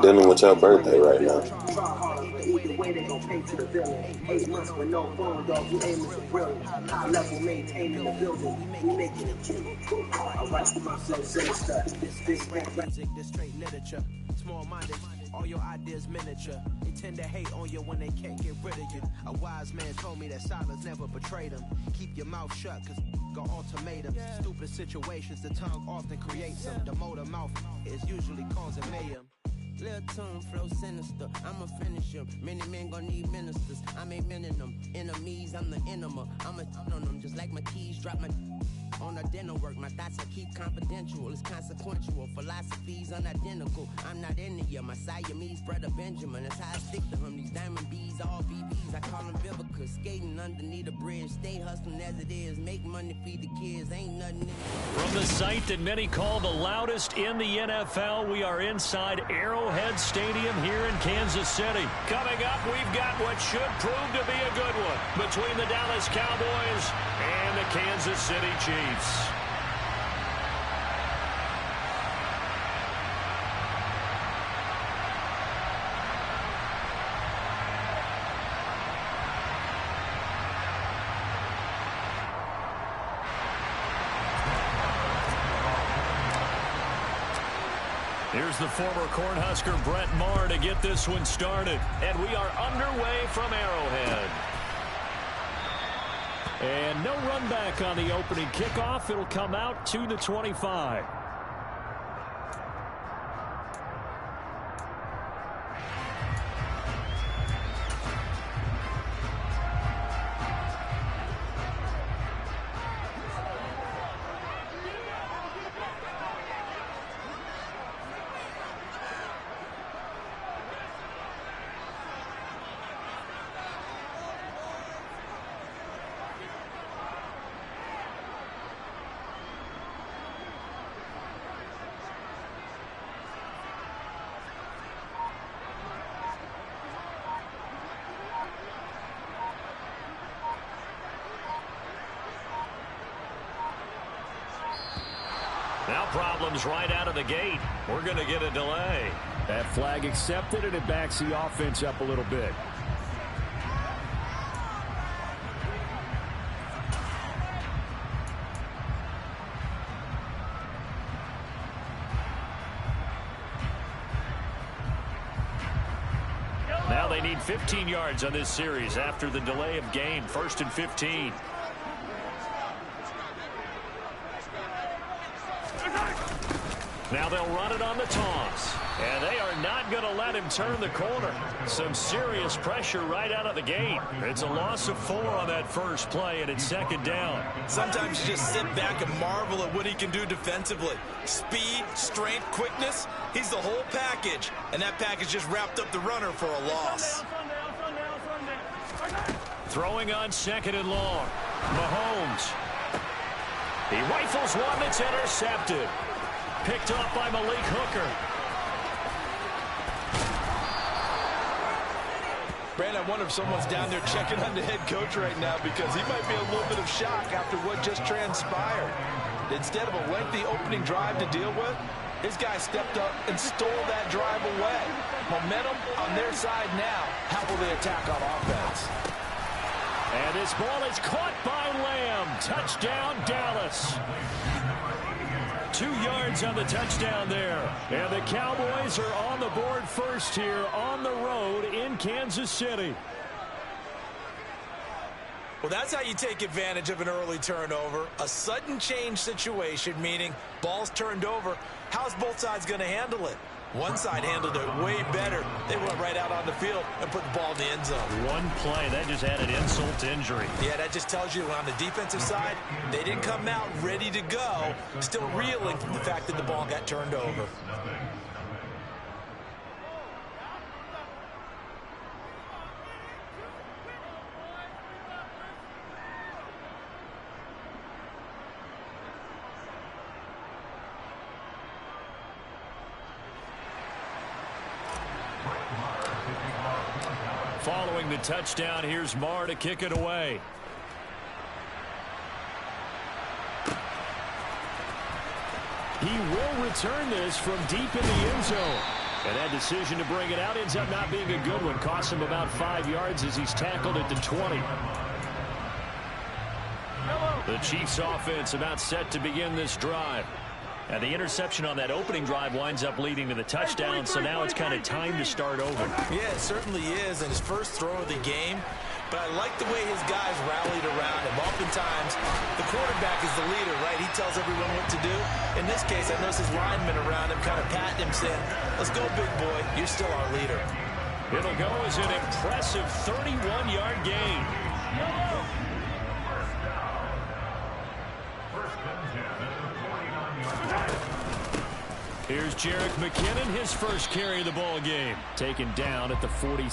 Dealing with your birthday right now. Music, this straight literature. Small-minded, all your ideas miniature. They tend to hate on you when they can't get rid of you. A wise man told me that silence never betrayed him. Keep your mouth shut, cause got ultimatums. Stupid situations, the tongue often creates them. The motor mouth is usually causing mayhem. Lil' tune flow sinister, I'ma finish him. Many men gon' need ministers, I'm aiming them. Enemies, I'm the enema. I'ma on them just like my keys, drop my on a dinner work. My thoughts I keep confidential, it's consequential. Philosophies unidentical, I'm not into you. My Siamese brother Benjamin, that's how I stick to him. These diamond bees, all BBs, I call them Vivica. Skating underneath a bridge, stay hustling as it is. Make money, feed the kids, ain't nothing in it. From the site that many call the loudest in the NFL, we are inside Arrowhead Stadium here in Kansas City. Coming up, we've got what should prove to be a good one between the Dallas Cowboys and the Kansas City Chiefs. Here's the former Cornhusker Brett Maher to get this one started. And we are underway from Arrowhead. And no run back on the opening kickoff. It'll come out to the 25. Now problems right out of the gate. We're going to get a delay. That flag accepted, and it backs the offense up a little bit. Now they need 15 yards on this series after the delay of game. 1st and 15. Now they'll run it on the toss. And they are not going to let him turn the corner. Some serious pressure right out of the gate. It's a loss of 4 on that first play, and it's 2nd down. Sometimes you just sit back and marvel at what he can do defensively. Speed, strength, quickness. He's the whole package. And that package just wrapped up the runner for a loss. Throwing on 2nd and long. Mahomes. He rifles one that's intercepted. Picked off by Malik Hooker. Brandon, I wonder if someone's down there checking on the head coach right now because he might be a little bit of shock after what just transpired. Instead of a lengthy opening drive to deal with, his guy stepped up and stole that drive away. Momentum on their side now. How will they attack on offense? And this ball is caught by Lamb. Touchdown, Dallas. 2 yards on the touchdown there. And the Cowboys are on the board first here on the road in Kansas City. Well, that's how you take advantage of an early turnover. A sudden change situation, meaning ball's turned over. How's both sides going to handle it? One side handled it way better. They went right out on the field and put the ball in the end zone. One play, that just added insult to injury. Yeah, that just tells you on the defensive side, they didn't come out ready to go, still reeling from the fact that the ball got turned over. Following the touchdown, here's Maher to kick it away. He will return this from deep in the end zone. And that decision to bring it out ends up not being a good one. Costs him about 5 yards as he's tackled at the 20. The Chiefs offense about set to begin this drive. And the interception on that opening drive winds up leading to the touchdown, so now it's kind of time to start over. Yeah, it certainly is, and his first throw of the game. But I like the way his guys rallied around him. Oftentimes, the quarterback is the leader, right? He tells everyone what to do. In this case, I noticed his linemen around him kind of patting him, saying, let's go, big boy. You're still our leader. It'll go as an impressive 31-yard gain. Here's Jerick McKinnon, his first carry of the ball game. Taken down at the 40.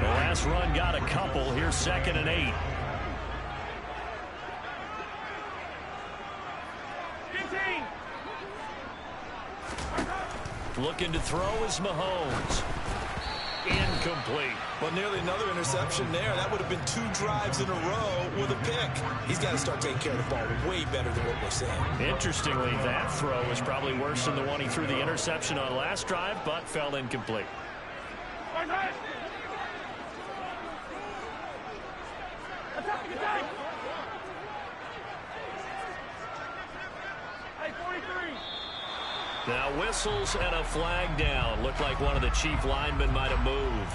The last run got a couple. Here's 2nd and 8. Looking to throw is Mahomes. Incomplete. Well, nearly another interception there. That would have been 2 drives in a row with a pick. He's got to start taking care of the ball way better than what we're seeing. Interestingly, that throw was probably worse than the one he threw the interception on last drive, but fell incomplete. Now whistles and a flag down. Looked like one of the Chief linemen might have moved.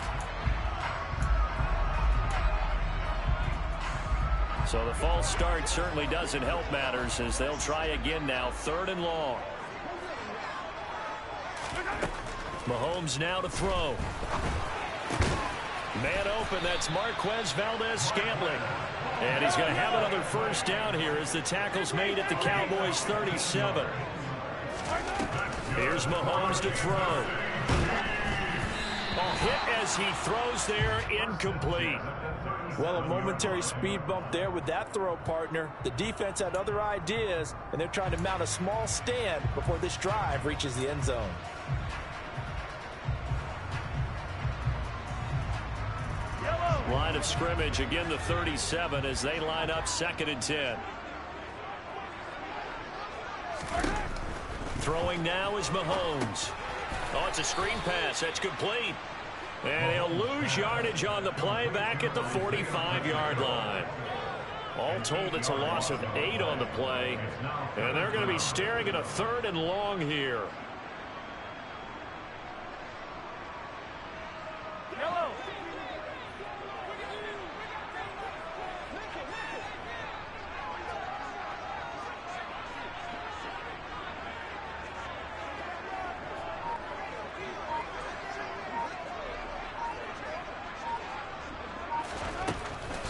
So the false start certainly doesn't help matters as they'll try again now. 3rd and long. Mahomes now to throw. Man open, that's Marquez Valdez-Scantling. And he's going to have another first down here as the tackle's made at the Cowboys' 37. Here's Mahomes to throw. A hit as he throws there, incomplete. Well, a momentary speed bump there with that throw, partner. The defense had other ideas, and they're trying to mount a small stand before this drive reaches the end zone. Line of scrimmage, again the 37 as they line up 2nd and 10. Throwing now is Mahomes. Oh, it's a screen pass. That's complete. And he'll lose yardage on the play back at the 45-yard line. All told, it's a loss of 8 on the play. And they're going to be staring at a 3rd and long here.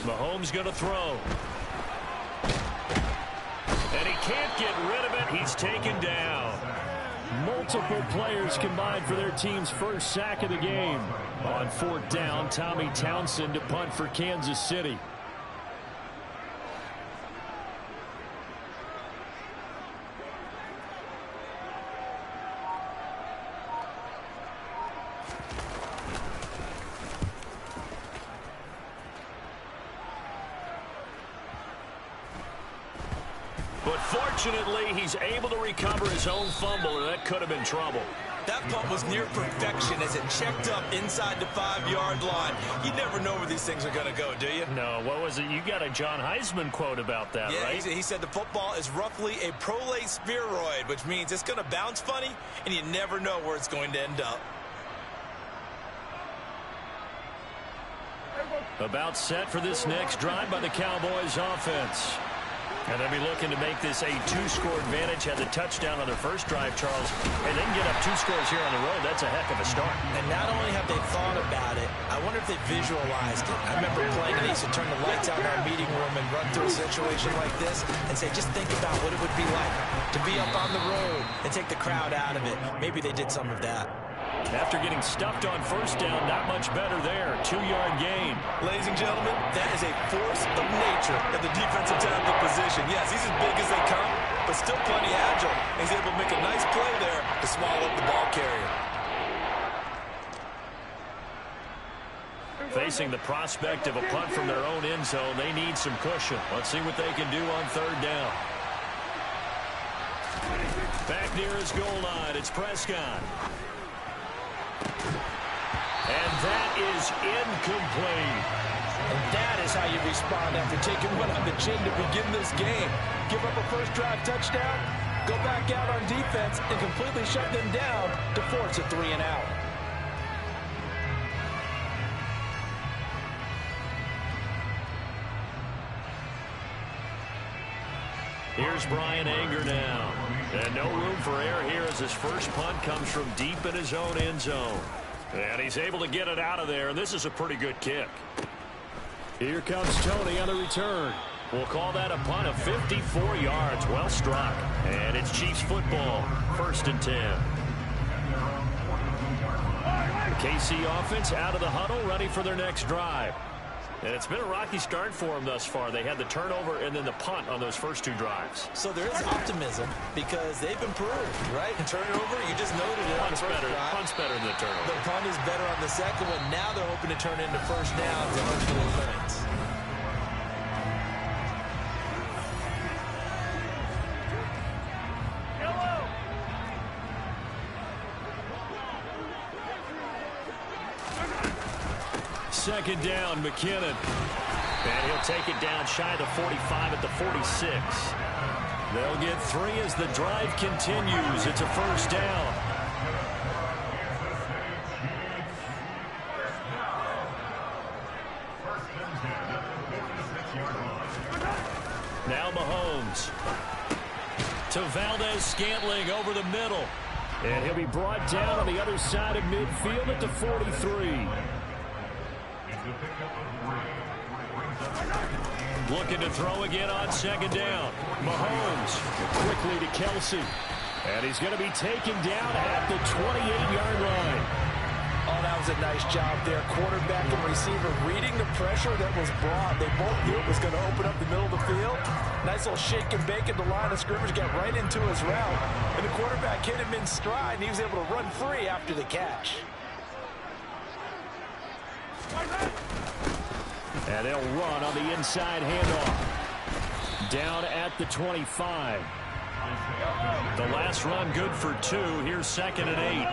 Mahomes going to throw. And he can't get rid of it. He's taken down. Multiple players combined for their team's first sack of the game. On 4th down, Tommy Townsend to punt for Kansas City. But fortunately, he's able to recover his own fumble, or that could have been trouble. That punt was near perfection as it checked up inside the 5-yard line. You never know where these things are going to go, do you? No, what was it? You got a John Heisman quote about that, yeah, right? He said the football is roughly a prolate spheroid, which means it's going to bounce funny, and you never know where it's going to end up. About set for this next drive by the Cowboys offense. And they'll be looking to make this a 2-score advantage. Had the touchdown on their first drive, Charles. And they can get up 2 scores here on the road. That's a heck of a start. And not only have they thought about it, I wonder if they visualized it. I remember playing, and they used to turn the lights out in our meeting room and run through a situation like this and say, just think about what it would be like to be up on the road and take the crowd out of it. Maybe they did some of that. After getting stuffed on first down, not much better there. 2-yard gain. Ladies and gentlemen, that is a force of nature at the defensive tackle position. Yes, he's as big as they come, but still plenty agile. He's able to make a nice play there to swallow up the ball carrier. Facing the prospect of a punt from their own end zone, they need some cushion. Let's see what they can do on third down. Back near his goal line, it's Prescott. And that is incomplete. And that is how you respond after taking one on the chin to begin this game. Give up a first drive touchdown, go back out on defense, and completely shut them down to force a 3-and-out. Here's Brian Anger now. And no room for error here as his first punt comes from deep in his own end zone. And he's able to get it out of there, and this is a pretty good kick. Here comes Tony on the return. We'll call that a punt of 54 yards. Well struck. And it's Chiefs football. 1st and 10. KC offense out of the huddle, ready for their next drive. And it's been a rocky start for them thus far. They had the turnover and then the punt on those first 2 drives. So there is optimism because they've improved, right? Turnover, you just noted it on the first drive. Punt's better than the turnover. The punt is better on the second one. Now they're hoping to turn into first downs and hopefully points. Second down, McKinnon. And he'll take it down shy of the 45 at the 46. They'll get 3 as the drive continues. It's a first down. Now Mahomes. To Valdez-Scantling over the middle. And he'll be brought down on the other side of midfield at the 43. Looking to throw again on second down. Mahomes quickly to Kelsey. And he's going to be taken down at the 28-yard line. Oh, that was a nice job there. Quarterback and receiver reading the pressure that was brought. They both knew it was going to open up the middle of the field. Nice little shake and bake at the line of scrimmage. Got right into his route. And the quarterback hit him in stride, and he was able to run free after the catch. And they'll run on the inside handoff. Down at the 25. The last run good for 2. Here's 2nd and 8.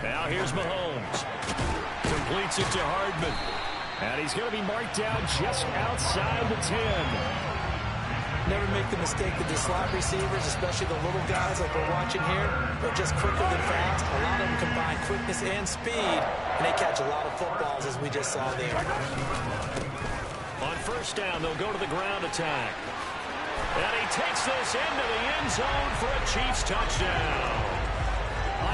Now here's Mahomes. Completes it to Hardman. And he's going to be marked down just outside the 10. Never make the mistake that the slot receivers, especially the little guys like we're watching here, are just quicker than fast. A lot of them combine quickness and speed, and they catch a lot of footballs, as we just saw there. On first down, they'll go to the ground attack. And he takes this into the end zone for a Chiefs touchdown.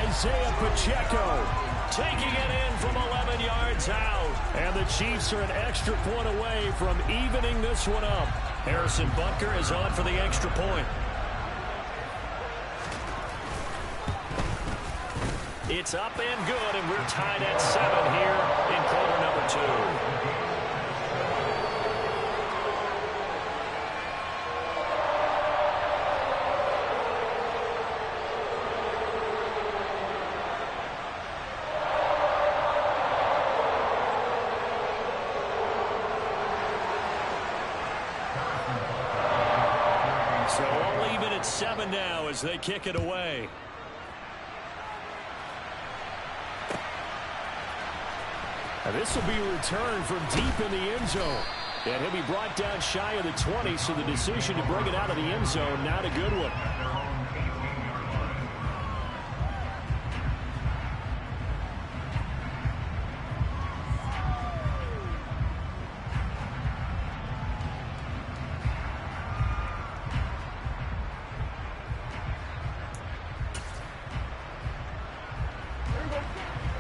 Isaiah Pacheco taking it in from 11 yards out. And the Chiefs are an extra point away from evening this one up. Harrison Butker is on for the extra point. It's up and good, and we're tied at 7 here in quarter number 2. So all even at 7 now as they kick it away. And this will be a return from deep in the end zone. And he'll be brought down shy of the 20, so the decision to bring it out of the end zone, not a good one.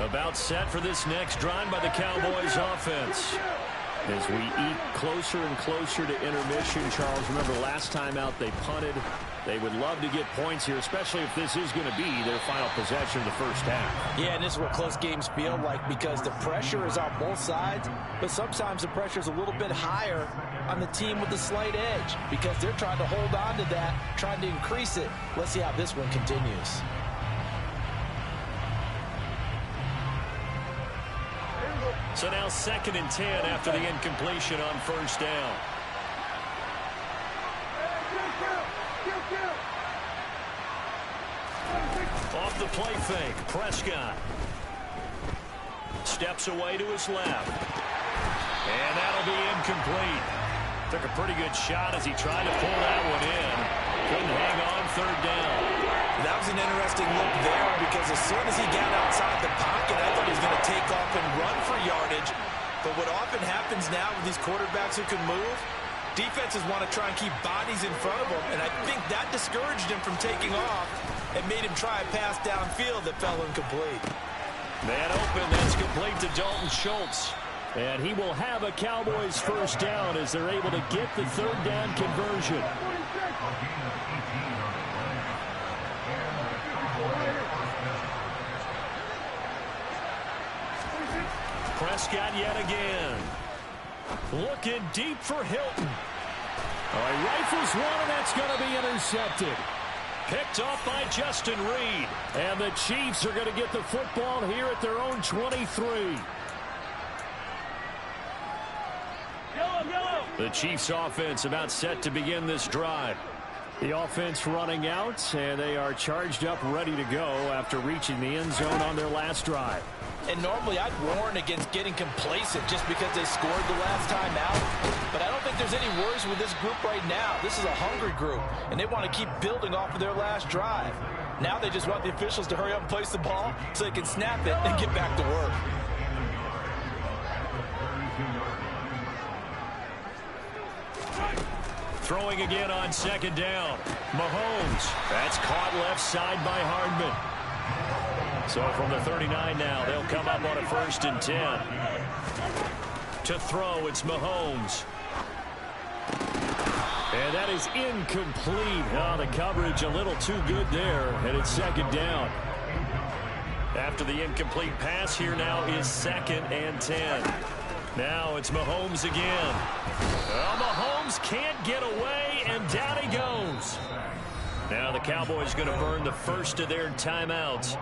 About set for this next drive by the Cowboys offense. As we eat closer and closer to intermission, Charles, remember last time out they punted. They would love to get points here, especially if this is going to be their final possession of the first half. Yeah, and this is what close games feel like because the pressure is on both sides, but sometimes the pressure is a little bit higher on the team with the slight edge because they're trying to hold on to that, trying to increase it. Let's see how this one continues. So now 2nd and 10 after the incompletion on first down. Off the play fake, Prescott steps away to his left. And that'll be incomplete. Took a pretty good shot as he tried to pull that one in. Couldn't hang on 3rd down. That was an interesting look there because as soon as he got outside the pocket, I thought he was going to take off and run for yardage. But what often happens now with these quarterbacks who can move, defenses want to try and keep bodies in front of them, and I think that discouraged him from taking off and made him try a pass downfield that fell incomplete. Man open, that's complete to Dalton Schultz. And he will have a Cowboys first down as they're able to get the 3rd down conversion. Prescott yet again. Looking deep for Hilton. Oh, he rifles one, and that's going to be intercepted. Picked off by Justin Reed. And the Chiefs are going to get the football here at their own 23. The Chiefs offense about set to begin this drive. The offense running out, and they are charged up, ready to go after reaching the end zone on their last drive. And normally I'd warn against getting complacent just because they scored the last time out. But I don't think there's any worries with this group right now. This is a hungry group, and they want to keep building off of their last drive. Now they just want the officials to hurry up and place the ball so they can snap it and get back to work. Throwing again on 2nd down. Mahomes. That's caught left side by Hardman. So from the 39 now, they'll come up on a 1st and 10. To throw, it's Mahomes. And that is incomplete. Oh, the coverage a little too good there. And it's 2nd down. After the incomplete pass, here now is 2nd and 10. Now it's Mahomes again. Well, Mahomes can't get away, and down he goes. Now the Cowboys going to burn the first of their timeouts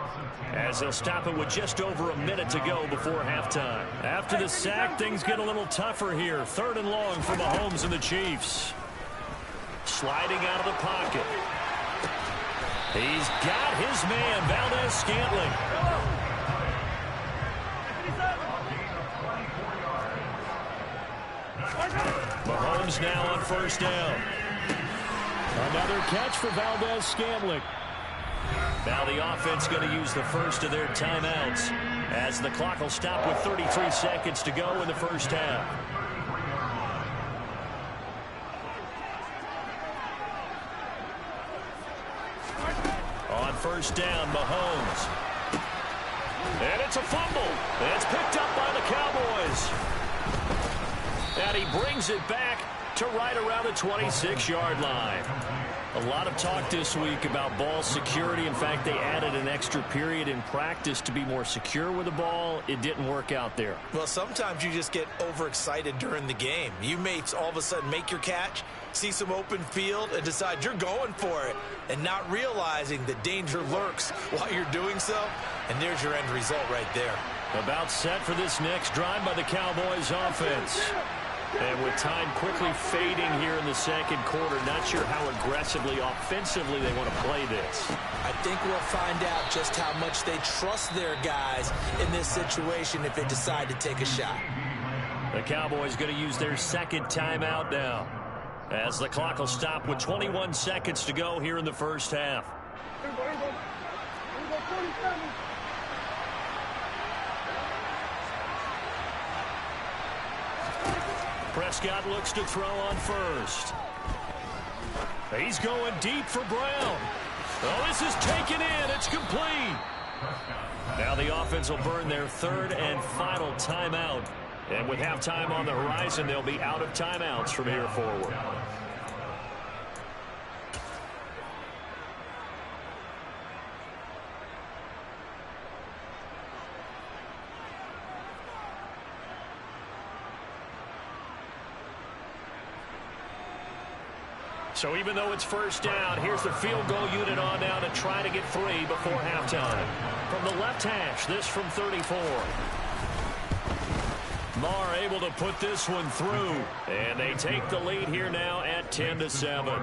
as they'll stop it with just over a minute to go before halftime. After the sack, things get a little tougher here. 3rd and long for Mahomes and the Chiefs. Sliding out of the pocket. He's got his man, Valdez-Scantling. Mahomes now on 1st down. Another catch for Valdez-Scantling. Now the offense going to use the first of their timeouts as the clock will stop with 33 seconds to go in the first half. On 1st down, Mahomes. And it's a fumble. It's picked up by the Cowboys. And he brings it back to right around the 26-yard line. A lot of talk this week about ball security. In fact, they added an extra period in practice to be more secure with the ball. It didn't work out there. Well, sometimes you just get overexcited during the game. You may all of a sudden make your catch, see some open field, and decide you're going for it, and not realizing that danger lurks while you're doing so. And there's your end result right there. About set for this next drive by the Cowboys offense. And with time quickly fading here in the 2nd quarter, not sure how aggressively, offensively they want to play this. I think we'll find out just how much they trust their guys in this situation if they decide to take a shot. The Cowboys going to use their 2nd timeout now as the clock will stop with 21 seconds to go here in the first half. Prescott looks to throw on 1st. He's going deep for Brown. Oh, this is taken in. It's complete. Now the offense will burn their 3rd and final timeout. And with halftime on the horizon, they'll be out of timeouts from here forward. So even though it's first down, here's the field goal unit on now to try to get 3 before halftime. From the left hash, this from 34. Marr able to put this one through. And they take the lead here now at 10-7.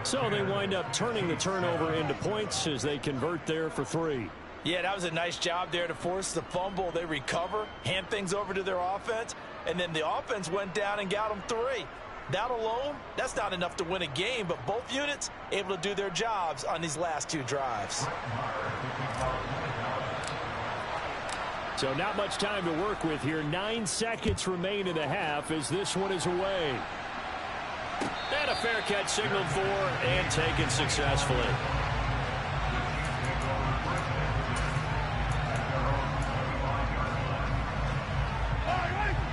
So they wind up turning the turnover into points as they convert there for 3. Yeah, that was a nice job there to force the fumble. They recover, hand things over to their offense, and then the offense went down and got them 3. That alone, that's not enough to win a game, but both units able to do their jobs on these last 2 drives. So not much time to work with here. 9 seconds remain in the half as this one is away. And a fair catch signaled for and taken successfully.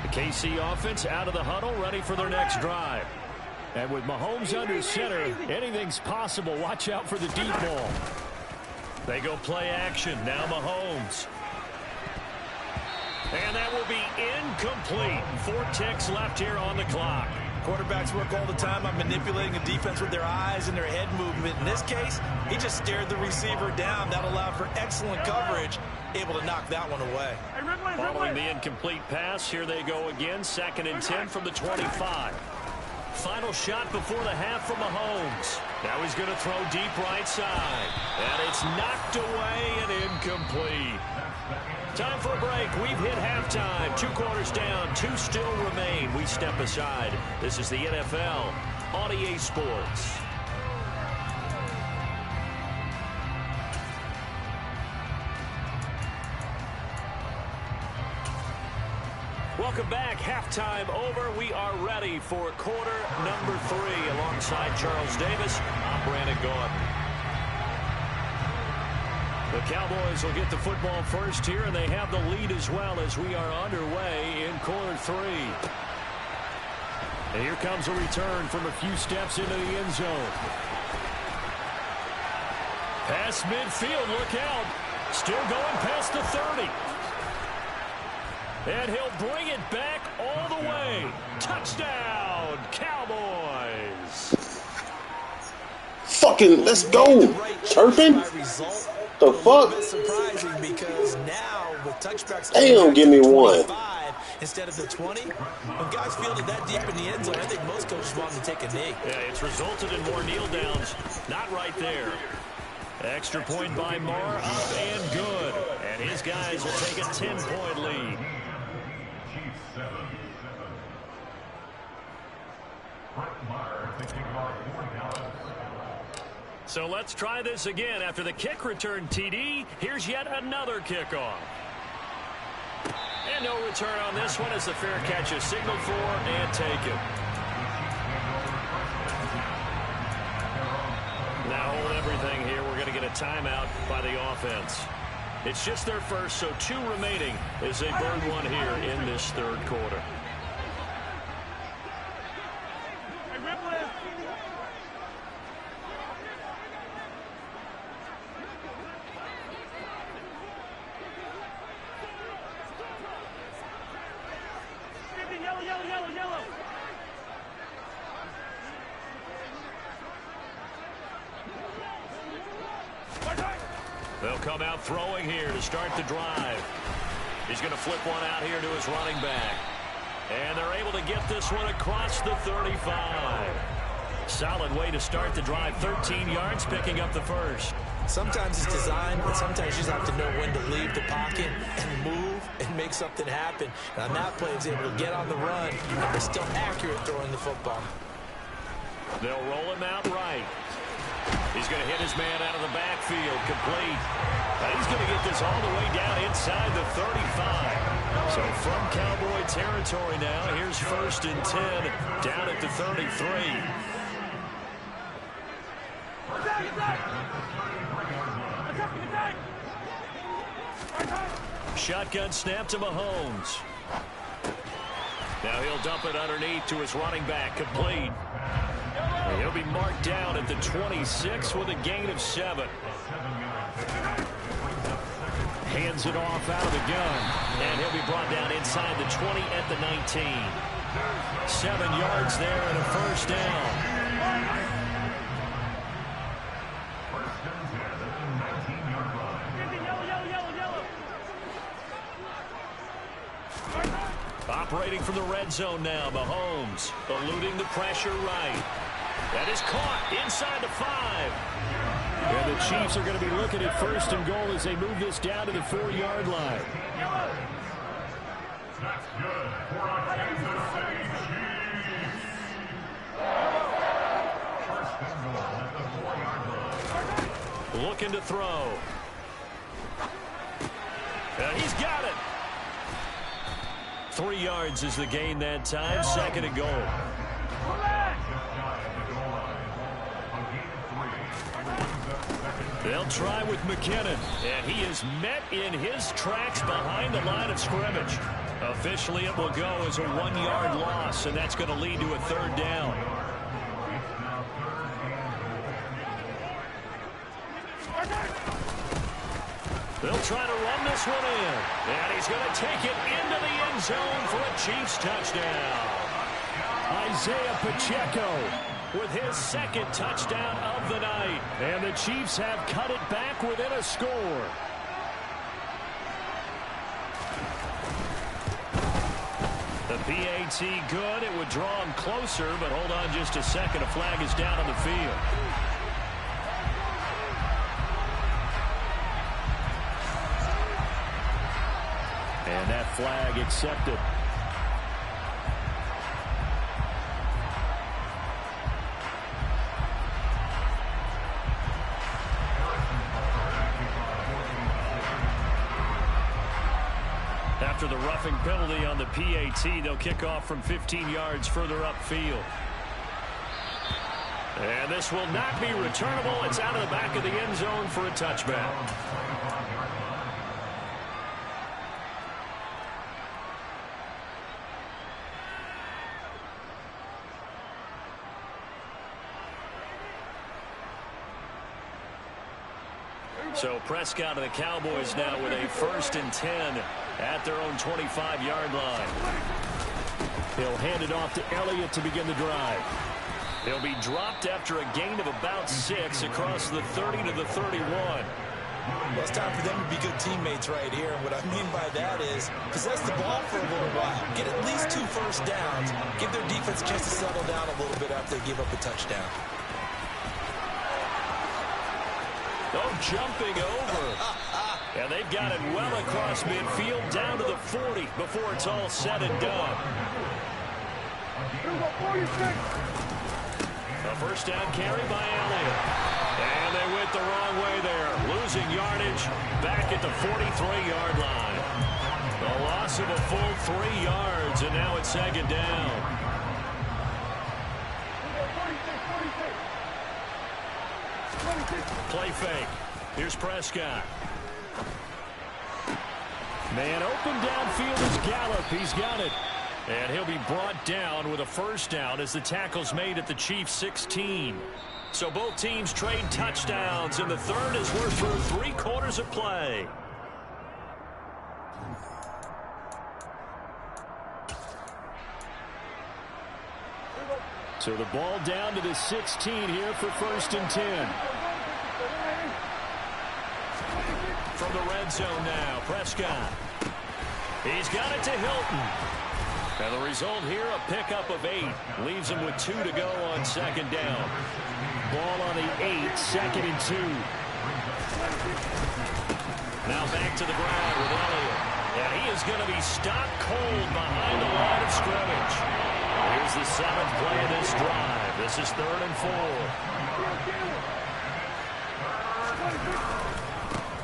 The KC offense out of the huddle, ready for their next drive. And with Mahomes under center, anything's possible. Watch out for the deep ball. They go play action. Now Mahomes. And that will be incomplete. 4 ticks left here on the clock. Quarterbacks work all the time on manipulating the defense with their eyes and their head movement. In this case, he just stared the receiver down. That allowed for excellent coverage, able to knock that one away. Following the incomplete pass, here they go again. 2nd and 10 from the 25. Final shot before the half from Mahomes. Now he's going to throw deep right side. And it's knocked away and incomplete. Time for a break. We've hit halftime. 2 quarters down. 2 still remain. We step aside. This is the NFL on EA Sports. Welcome back. Halftime over. We are ready for quarter number 3. Alongside Charles Davis, I'm Brandon Gordon. The Cowboys will get the football first here, and they have the lead as well as we are underway in quarter 3. And here comes a return from a few steps into the end zone. Pass midfield, look out. Still going past the 30. And he'll bring it back all the way. Touchdown, Cowboys. Fucking, let's go. Chirping? The fuck? Surprising because now with touchbacks, damn, give me 1 instead of the 20. When guys fielded that deep in the end zone, I think most coaches want them to take a knee. Yeah, it's resulted in more kneel downs. Not right there. Extra point by Marr, up and good. And his guys will take a 10-point lead. So let's try this again. After the kick return TD, here's yet another kickoff. And no return on this one as the fair catch is signaled for and taken. Now hold everything here. We're going to get a timeout by the offense. It's just their first, so 2 remaining as they burn 1 here in this 3rd quarter. They'll come out throwing here to start the drive. He's going to flip one out here to his running back. And they're able to get this one across the 35. Solid way to start the drive. 13 yards, picking up the first. Sometimes it's designed, but sometimes you just have to know when to leave the pocket and move and make something happen. And on that play, he's able to get on the run, and they're still accurate throwing the football. They'll roll him out right. He's going to hit his man out of the backfield, complete. And he's going to get this all the way down inside the 35. So from Cowboy territory now, here's 1st and 10 down at the 33. Shotgun snap to Mahomes. Now he'll dump it underneath to his running back, complete. And he'll be marked down at the 26 with a gain of 7. Hands it off out of the gun. And he'll be brought down inside the 20 at the 19. 7 yards there and a first down. operating from the red zone now. Mahomes eluding the pressure right. That is caught inside the 5. And the Chiefs are going to be looking at 1st and goal as they move this down to the 4-yard line. That's good for our Kansas City Chiefs. First and goal at the 4-yard line. Looking to throw. And he's got it. 3 yards is the gain that time. 2nd and goal. They'll try with McKinnon, and he is met in his tracks behind the line of scrimmage. Officially, it will go as a 1-yard loss, and that's going to lead to a 3rd down. They'll try to run this one in, and he's going to take it into the end zone for a Chiefs touchdown. Isaiah Pacheco with his 2nd touchdown of the night. And the Chiefs have cut it back within a score. The PAT good. It would draw him closer, but hold on just a second. A flag is down on the field. And that flag accepted. After the roughing penalty on the PAT, they'll kick off from 15 yards further upfield. And this will not be returnable. It's out of the back of the end zone for a touchback. So Prescott and the Cowboys now with a 1st and 10 at their own 25-yard line. He'll hand it off to Elliott to begin the drive. He'll be dropped after a gain of about 6 across the 30 to the 31. Well, it's time for them to be good teammates right here. And what I mean by that is possess the ball for a little while. Get at least 2 first downs. Give their defense a chance to settle down a little bit after they give up a touchdown. Oh, jumping over. And they've got it well across midfield down to the 40 before it's all said and done. A 1st down carry by Elliott. And they went the wrong way there. Losing yardage back at the 43-yard line. A loss of a full 3 yards, and now it's 2nd down. Play fake. Here's Prescott. Man open downfield is Gallup. He's got it. And he'll be brought down with a 1st down as the tackle's made at the Chiefs' 16. So both teams trade touchdowns, and the 3rd as we're through 3 quarters of play. So the ball down to the 16 here for 1st and 10. From the red zone now, Prescott. He's got it to Hilton. And the result here, a pickup of 8. Leaves him with 2 to go on 2nd down. Ball on the 8, 2nd and 2. Now back to the ground with Elliott. And he is going to be stopped cold behind the line of scrimmage. Here's the 7th play of this drive. This is 3rd and 4.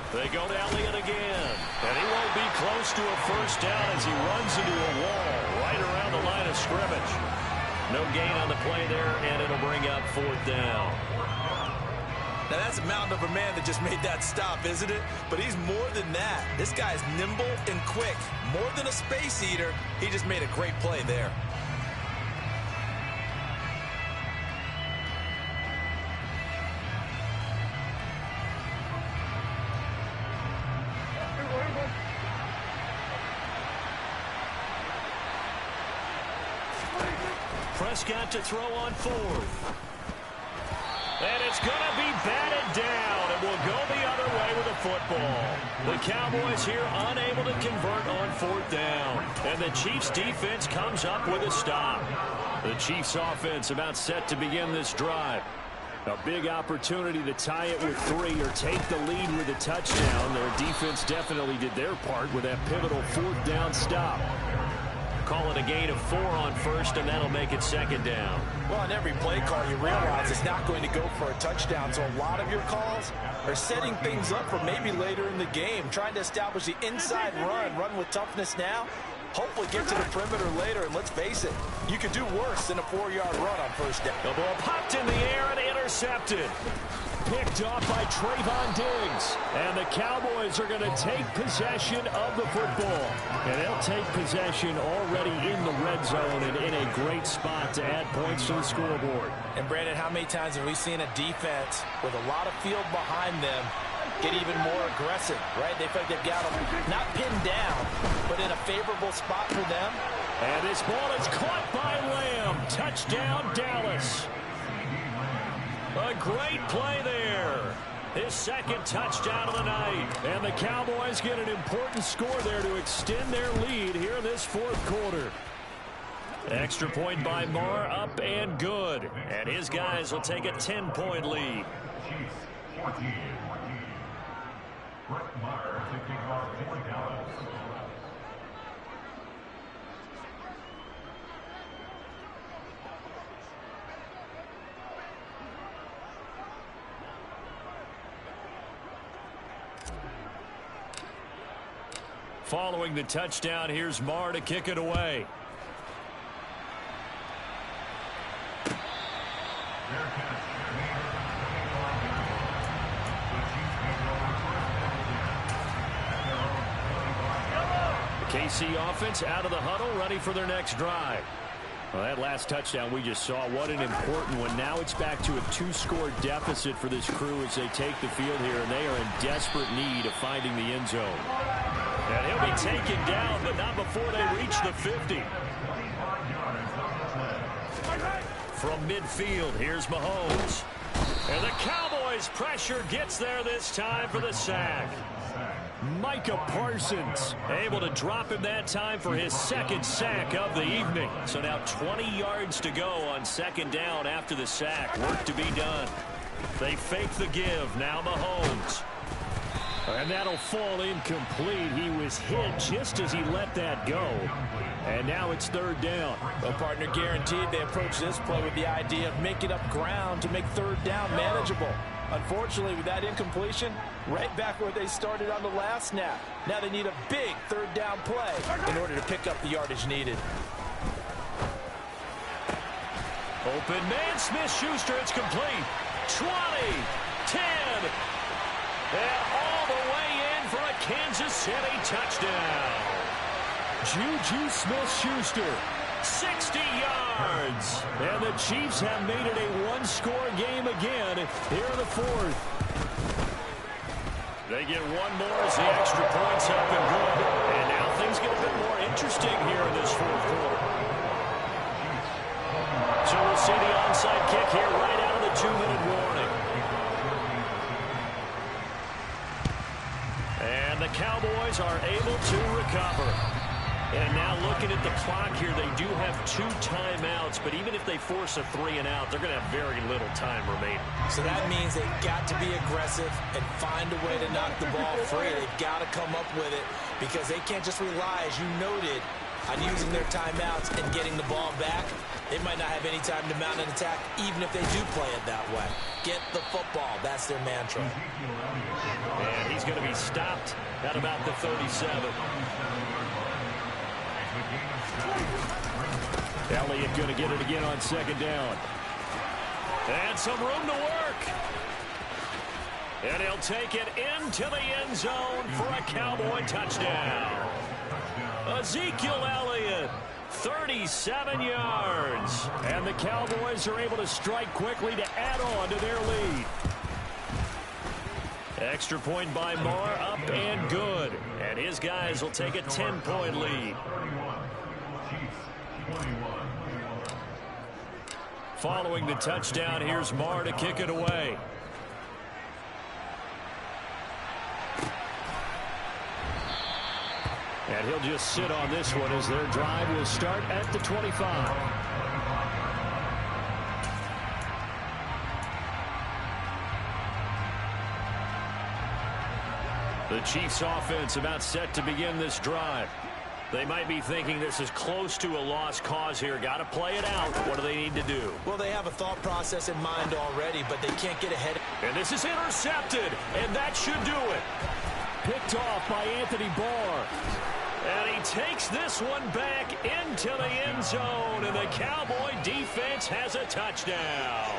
They go to Elliott again. And he won't be close to a 1st down as he runs into a wall right around the line of scrimmage. No gain on the play there, and it'll bring up 4th down. Now, that's a mountain of a man that just made that stop, isn't it? But he's more than that. This guy's nimble and quick. More than a space eater, he just made a great play there. Prescott to throw on 4th. And it's going to be batted down, and we'll go the other way with the football. The Cowboys here unable to convert on 4th down. And the Chiefs defense comes up with a stop. The Chiefs offense about set to begin this drive. A big opportunity to tie it with 3 or take the lead with a touchdown. Their defense definitely did their part with that pivotal 4th down stop. Call it a gain of 4 on 1st, and that'll make it 2nd down. Well, on every play call, you realize it's not going to go for a touchdown. So a lot of your calls are setting things up for maybe later in the game, trying to establish the inside run with toughness now. Hopefully get to the perimeter later, and let's face it, you could do worse than a 4-yard run on 1st down. The ball popped in the air and intercepted. Picked off by Trayvon Diggs. And the Cowboys are going to take possession of the football. And they'll take possession already in the red zone and in a great spot to add points to the scoreboard. And Brandon, how many times have we seen a defense with a lot of field behind them get even more aggressive, right? They feel like they've got them not pinned down, but in a favorable spot for them. And this ball is caught by Lamb. Touchdown, Dallas. A great play there. His 2nd touchdown of the night. And the Cowboys get an important score there to extend their lead here in this 4th quarter. Extra point by Marr, up and good. And his guys will take a 10-point lead. Chiefs 14. Brett Maher to kick off for Dallas. Following the touchdown, here's Marr to kick it away. The KC offense out of the huddle, ready for their next drive. Well, that last touchdown we just saw, what an important one. Now it's back to a 2-score deficit for this crew as they take the field here, and they are in desperate need of finding the end zone. And he'll be taken down, but not before they reach the 50. From midfield, here's Mahomes. And the Cowboys' pressure gets there this time for the sack. Micah Parsons able to drop him that time for his 2nd sack of the evening. So now 20 yards to go on 2nd down after the sack. Work to be done. They fake the give. Now Mahomes. And that'll fall incomplete. He was hit just as he let that go. And now it's 3rd down. Well, partner, guaranteed they approach this play with the idea of making up ground to make 3rd down manageable. Unfortunately, with that incompletion, right back where they started on the last snap. Now they need a big 3rd down play in order to pick up the yardage needed. Open man, Smith-Schuster, it's complete. 20, 10, and all the way in for a Kansas City touchdown. Juju Smith-Schuster, 60 yards. And the Chiefs have made it a 1-score game again here in the 4th. They get one more as the extra point's up and good. And now things get a bit more interesting here in this 4th quarter. So we'll see the onside kick here right out of the 2-minute warning. And the Cowboys are able to recover. And now looking at the clock here, they do have 2 timeouts, but even if they force a 3-and-out, they're going to have very little time remaining. So that means they've got to be aggressive and find a way to knock the ball free. They've got to come up with it because they can't just rely, as you noted, on using their timeouts and getting the ball back. They might not have any time to mount an attack, even if they do play it that way. Get the football. That's their mantra. And he's going to be stopped at about the 37. Elliott going to get it again on 2nd down. And some room to work. And he'll take it into the end zone for a Cowboy touchdown. Ezekiel Elliott, 37 yards. And the Cowboys are able to strike quickly to add on to their lead. Extra point by Marr, up and good. And his guys will take a 10-point lead. Following the touchdown, here's Marr to kick it away. And he'll just sit on this one as their drive will start at the 25. The Chiefs offense about set to begin this drive. They might be thinking this is close to a lost cause here. Got to play it out. What do they need to do? Well, they have a thought process in mind already, but they can't get ahead. And this is intercepted, and that should do it. Picked off by Anthony Barr. And he takes this one back into the end zone, and the Cowboy defense has a touchdown.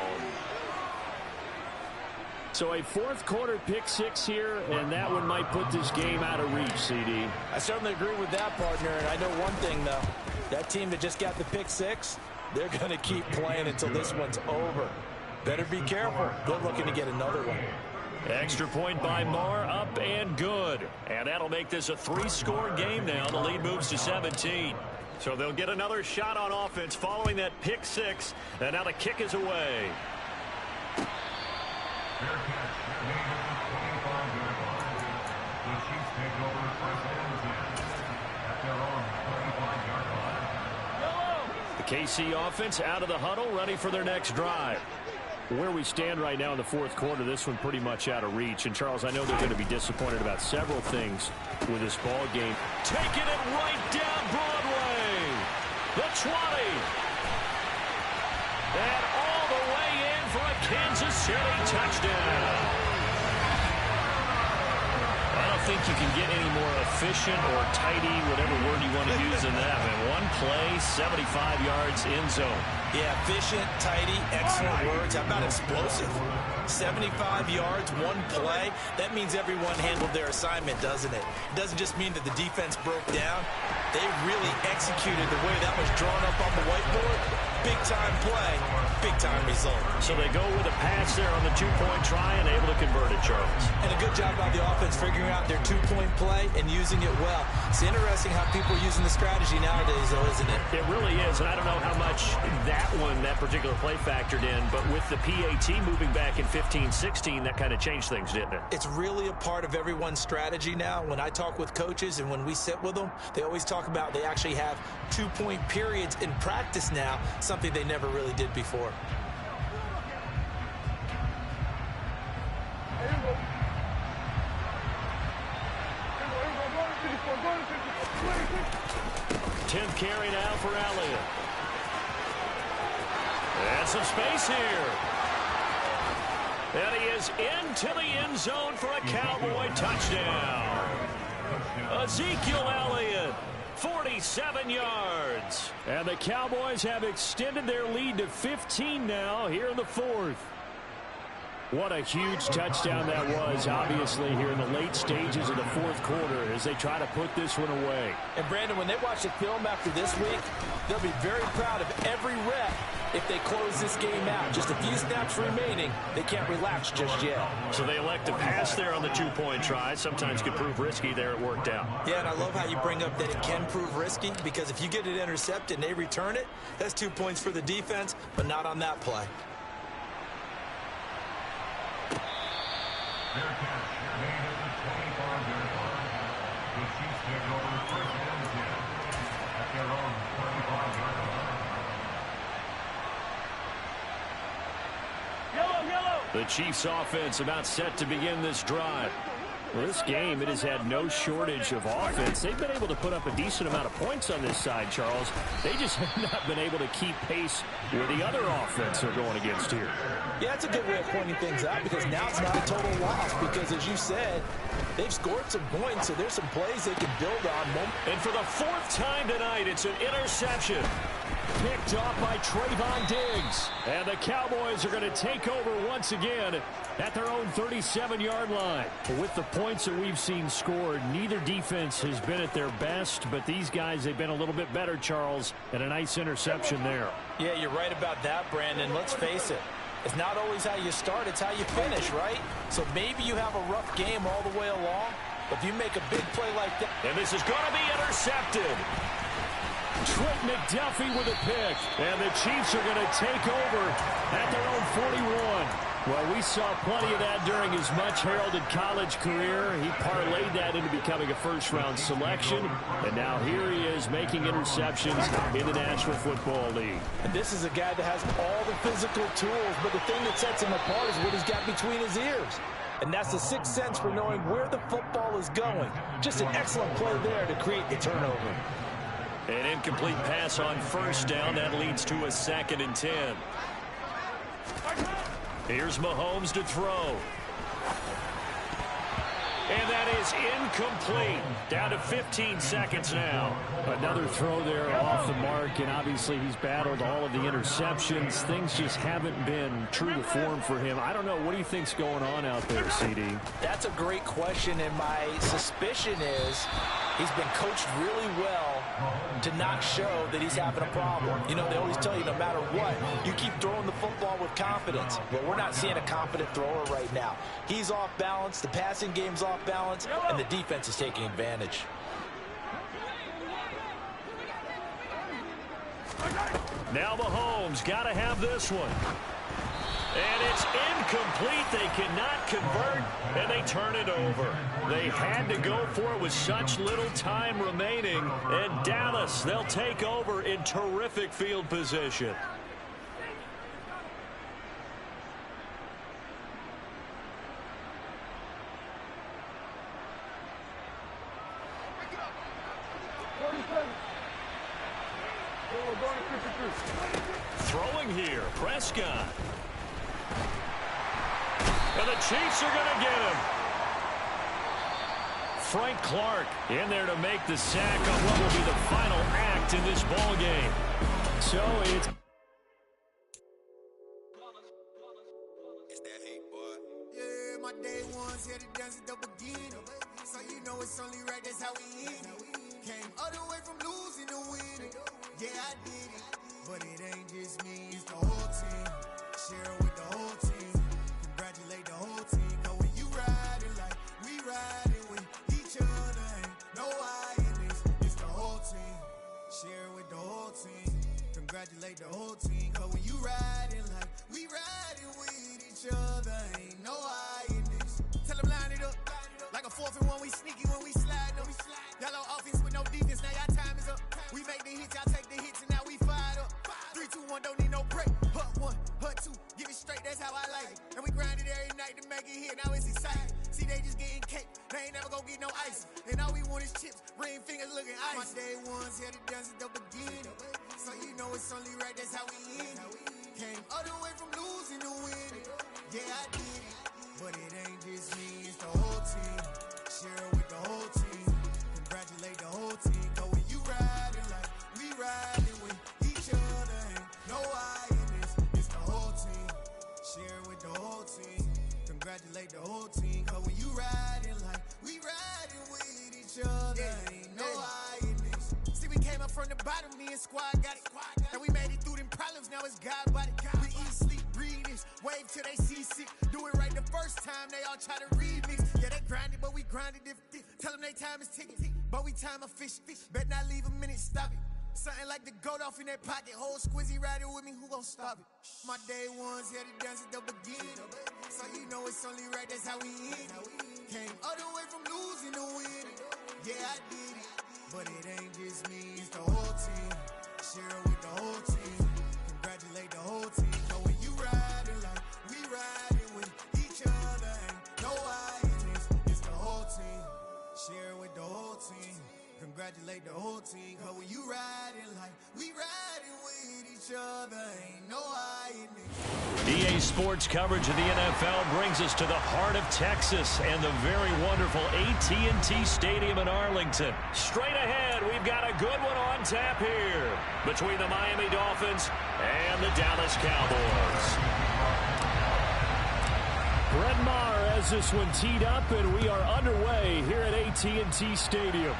So a fourth quarter pick six here, and that one might put this game out of reach, CD. I certainly agree with that, partner, and I know one thing, though. That team that just got the pick six, they're going to keep playing until this one's over. Better be careful. They're looking to get another one. Extra point by Marr, up and good. And that'll make this a three-score game now. The lead moves to 17. So they'll get another shot on offense following that pick six, and now the kick is away. Fair catch. Made at the 25-yard line. The Chiefs take over first and 10 at their own 25-yard line. The KC offense out of the huddle, ready for their next drive. Where we stand right now in the fourth quarter, this one pretty much out of reach. And, Charles, I know they're going to be disappointed about several things with this ball game. Taking it right down Broadway. The 20. And all the way in for a Kansas City touchdown. I don't think you can get any more efficient or tidy, whatever word you want to use in that. Man, one play, 75 yards in zone. Yeah, efficient, tidy, excellent words. How about explosive? 75 yards, one play. That means everyone handled their assignment, doesn't it? It doesn't just mean that the defense broke down. They really executed the way that was drawn up on the whiteboard. Big-time play, big-time result. So they go with a pass there on the two-point try and able to convert it, Charles. And a good job by the offense figuring out their two-point play and using it well. It's interesting how people are using the strategy nowadays, though, isn't it? It really is, and I don't know how much that particular play factored in, but with the PAT moving back in 15-16, that kind of changed things, didn't it? It's really a part of everyone's strategy now. When I talk with coaches and when we sit with them, they always talk about they actually have two-point periods in practice now, something they never really did before. Tenth carry now for Elliott. And some space here. And he is into the end zone for a Cowboy touchdown. Ezekiel Elliott, 47 yards. And the Cowboys have extended their lead to 15 now here in the fourth. What a huge touchdown that was, obviously, here in the late stages of the fourth quarter as they try to put this one away. And, Brandon, when they watch the film after this week, they'll be very proud of every rep if they close this game out. Just a few snaps remaining. They can't relax just yet. So they elect to pass there on the two-point try. Sometimes could prove risky there. It worked out. Yeah, and I love how you bring up that it can prove risky because if you get it intercepted and they return it, that's 2 points for the defense, but not on that play. Fair catch. Made at the 25-yard line. The Chiefs take over first and 10 at their own 25-yard line. The Chiefs offense about set to begin this drive. Well, this game, it has had no shortage of offense. They've been able to put up a decent amount of points on this side, Charles. They just have not been able to keep pace with the other offense they're going against here. Yeah, that's a good way of pointing things out because now it's not a total loss because, as you said, they've scored some points, so there's some plays they can build on. And for the fourth time tonight, it's an interception. Picked off by Trayvon Diggs. And the Cowboys are going to take over once again at their own 37-yard line. With the points that we've seen scored, neither defense has been at their best, but these guys, they've been a little bit better, Charles, and a nice interception there. Yeah, you're right about that, Brandon. Let's face it. It's not always how you start, it's how you finish, right? So maybe you have a rough game all the way along, but if you make a big play like that. And this is going to be intercepted. Trent McDuffie with a pick. And the Chiefs are going to take over at their own 41. Well, we saw plenty of that during his much-heralded college career. He parlayed that into becoming a first-round selection. And now here he is making interceptions in the National Football League. And this is a guy that has all the physical tools, but the thing that sets him apart is what he's got between his ears. And that's the sixth sense for knowing where the football is going. Just an excellent play there to create the turnover. An incomplete pass on first down. That leads to a 2nd and 10. Here's Mahomes to throw. And that is incomplete. Down to 15 seconds now. Another throw there off the mark, and obviously he's battled all of the interceptions. Things just haven't been true to form for him. I don't know. What do you think's going on out there, CD? That's a great question, and my suspicion is he's been coached really well to not show that he's having a problem. You know, they always tell you no matter what, you keep throwing the football with confidence. Well, we're not seeing a confident thrower right now. He's off balance, the passing game's off balance, and the defense is taking advantage. Now Mahomes got to have this one. And it's incomplete. They cannot convert, and they turn it over. They had to go for it with such little time remaining. And Dallas, they'll take over in terrific field position. Throwing here, Prescott. And the Chiefs are going to get him. Frank Clark in there to make the sack on what will be the final act in this ball game. So it's... that hate, boy. Yeah, my day ones here to dance at the beginning. So you know it's only right, that's how we end it. Came all the way from losing to winning. Yeah, I did it. But it ain't just me, it's the whole team. Share with the whole team. Congratulate the whole team. Cause when you riding like we riding with each other, ain't no I in this. It's the whole team. Share with the whole team. Congratulate the whole team. Cause when you riding like we riding with each other, ain't no I in this. Tell them line it up. Like a 4th and 1, we sneaky when we slide them. Yellow offense with no defense, now y'all time is up. We make the hits, y'all take the hits, and now we fired up. 3, 2, 1, don't need no break. Hut 1, hut 2, give it straight, that's how I like it. And we grind it every night to make it hit, now it's exciting. See, they just getting cake, they ain't never gonna get no ice. And all we want is chips, ring fingers looking ice. My day ones here to dance at the beginning. So you know it's only right, that's how we end it. Came all the way from losing to winning. Yeah, I did it. But it ain't just me, it's the whole team. Share with the whole team. Congratulate the whole team. Cause when you riding like we riding with each other, ain't no I in this. It's the whole team. Share with the whole team. Congratulate the whole team. Cause when you riding like we riding with each other, ain't no I in this. See, we came up from the bottom, me and squad got it. And we made it through them problems, now it's God body. We eat, sleep, breathe this. Wave till they see sick. Do it right the first time, they all try to remix. Yeah, they grinded, but we grinded different. Tell them they time is ticking, but we time a fish. Bet not leave a minute, stop it. Something like the goat off in that pocket. Whole squizzy riding with me, who gon' stop it? My day ones here to dance at the beginning. So you know it's only right, that's how we end it. Came all the way from losing to winning. Yeah, I did it. But it ain't just me, it's the whole team. Share with the whole team. Congratulate the whole team. Cause when you riding like we riding with each other, ain't no I in this. It's the whole team. Share with the whole team. Congratulate the whole team. Cause when you riding like we riding with each other, ain't no I in this. EA Sports coverage of the NFL brings us to the heart of Texas and the very wonderful AT&T Stadium in Arlington. Straight ahead, we've got a good one on tap here between the Miami Dolphins and the Dallas Cowboys. Brett Maher has this one teed up, and we are underway here at AT&T Stadium.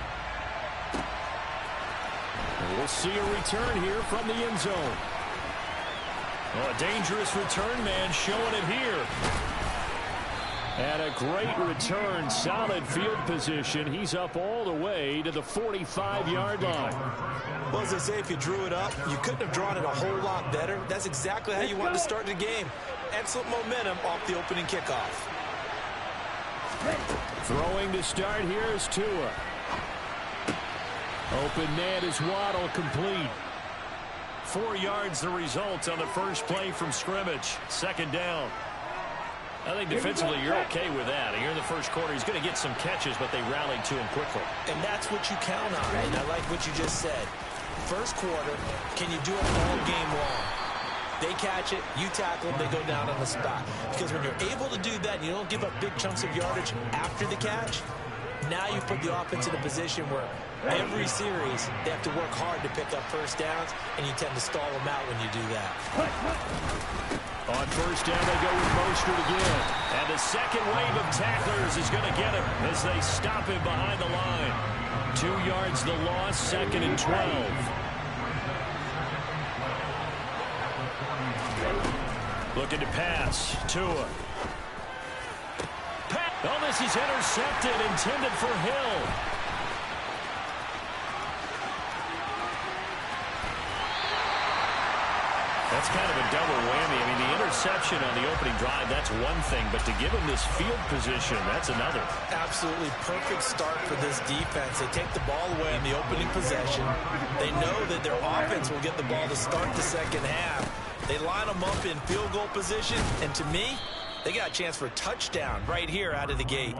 And we'll see a return here from the end zone. Oh, a dangerous return man showing it here. And a great return, solid field position. He's up all the way to the 45-yard line. Well, as they say, if you drew it up, you couldn't have drawn it a whole lot better. That's exactly how you wanted to start the game. Excellent momentum off the opening kickoff. Throwing to start here is Tua. Open man is Waddle, complete. 4 yards the result on the first play from scrimmage. Second down. I think defensively you're okay with that. Here in the first quarter, he's going to get some catches, but they rallied to him quickly. And that's what you count on, and I like what you just said. First quarter, can you do it all game long? They catch it, you tackle them, they go down on the spot. Because when you're able to do that, and you don't give up big chunks of yardage after the catch, now you put the offense in a position where every series they have to work hard to pick up first downs, and you tend to stall them out when you do that. On first down, they go with Mostert again. And the second wave of tacklers is going to get him as they stop him behind the line. 2 yards the loss, second and 12. Looking to pass. Tua. Oh, this is intercepted, intended for Hill. That's kind of a double whammy. I mean, the interception on the opening drive, that's one thing. But to give him this field position, that's another. Absolutely perfect start for this defense. They take the ball away in the opening possession. They know that their offense will get the ball to start the second half. They line them up in field goal position. And to me, they got a chance for a touchdown right here out of the gate.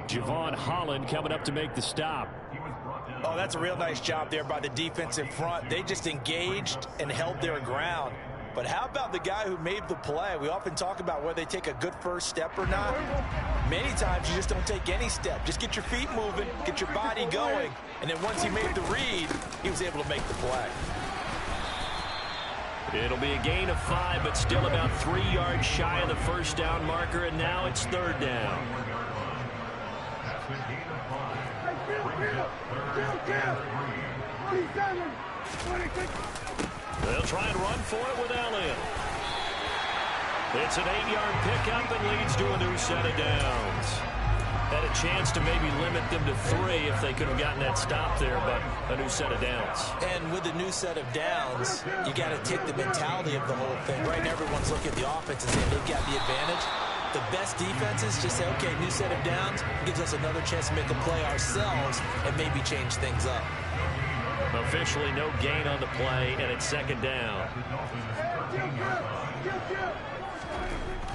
Javon Holland coming up to make the stop. Oh, that's a real nice job there by the defensive front. They just engaged and held their ground. But how about the guy who made the play? We often talk about whether they take a good first step or not. Many times you just don't take any step. Just get your feet moving, get your body going. And then once he made the read, he was able to make the play. It'll be a gain of 5, but still about 3 yards shy of the first down marker. And now it's third down. They'll try and run for it with Elliott. It's an 8-yard pickup and leads to a new set of downs. Had a chance to maybe limit them to 3 if they could have gotten that stop there, but a new set of downs. And with the new set of downs, you got to take the mentality of the whole thing. Right now, everyone's looking at the offense and saying they've got the advantage. The best defenses just say, okay, new set of downs gives us another chance to make a play ourselves and maybe change things up. Officially no gain on the play, and it's second down.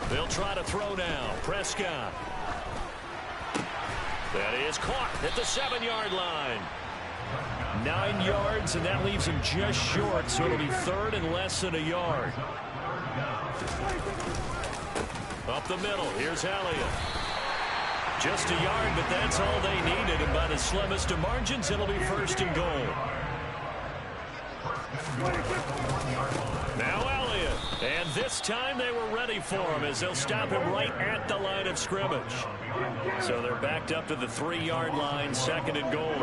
They'll try to throw now. Prescott. That is caught at the 7-yard line. 9 yards, and that leaves him just short, so it'll be third and less than a yard. Up the middle, here's Elliott. Just a yard, but that's all they needed, and by the slimmest of margins, it'll be first and goal. Now Elliott, and this time they were ready for him as they'll stop him right at the line of scrimmage. So they're backed up to the 3-yard line, second and goal.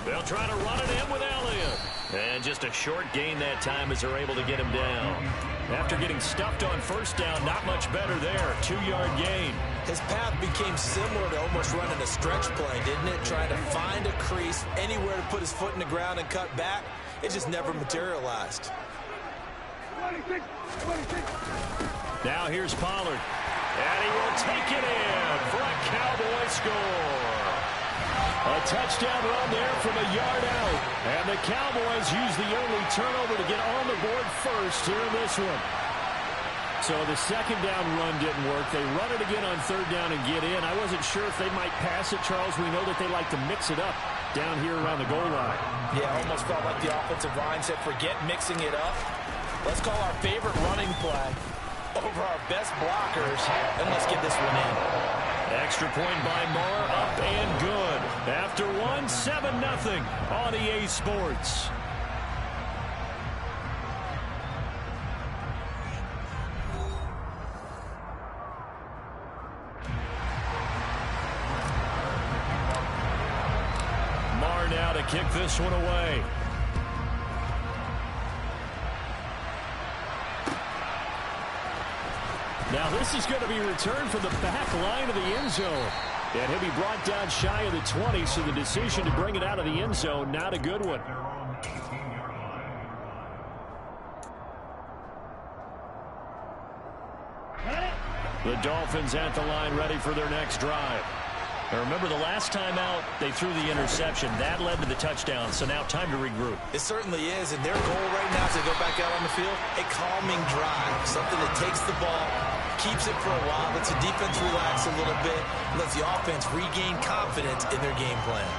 They'll try to run it in with Elliott. And just a short gain that time as they're able to get him down. After getting stuffed on first down, not much better there. 2-yard gain. His path became similar to almost running a stretch play, didn't it? Trying to find a crease, anywhere to put his foot in the ground and cut back. It just never materialized. Now here's Pollard. And he will take it in for a Cowboy score. A touchdown run there from a yard out. And the Cowboys use the only turnover to get on the board first here in this one. So the second down run didn't work. They run it again on third down and get in. I wasn't sure if they might pass it, Charles. We know that they like to mix it up down here around the goal line. Yeah, almost felt like the offensive line said, forget mixing it up. Let's call our favorite running play over our best blockers, and let's get this one in. Extra point by Moore, up and good. After one, 7-0 on EA Sports. Moore now to kick this one away. Now this is going to be returned from the back line of the end zone. And he'll be brought down shy of the 20, so the decision to bring it out of the end zone, not a good one. The Dolphins at the line ready for their next drive. Now remember, the last time out, they threw the interception. That led to the touchdown, so now time to regroup. It certainly is, and their goal right now is to go back out on the field, a calming drive, something that takes the ball, keeps it for a while, lets the defense relax a little bit, lets the offense regain confidence in their game plan.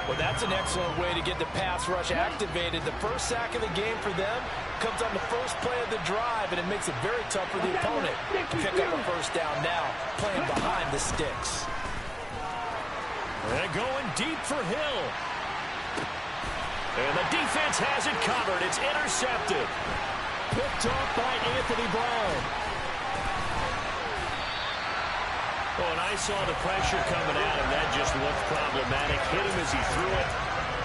Well, that's an excellent way to get the pass rush activated. The first sack of the game for them comes on the first play of the drive, and it makes it very tough for the opponent to pick up a first down now, playing behind the sticks. They're going deep for Hill. And the defense has it covered. It's intercepted. Picked off by Anthony Brown. Oh, and I saw the pressure coming at him. That just looked problematic. Hit him as he threw it,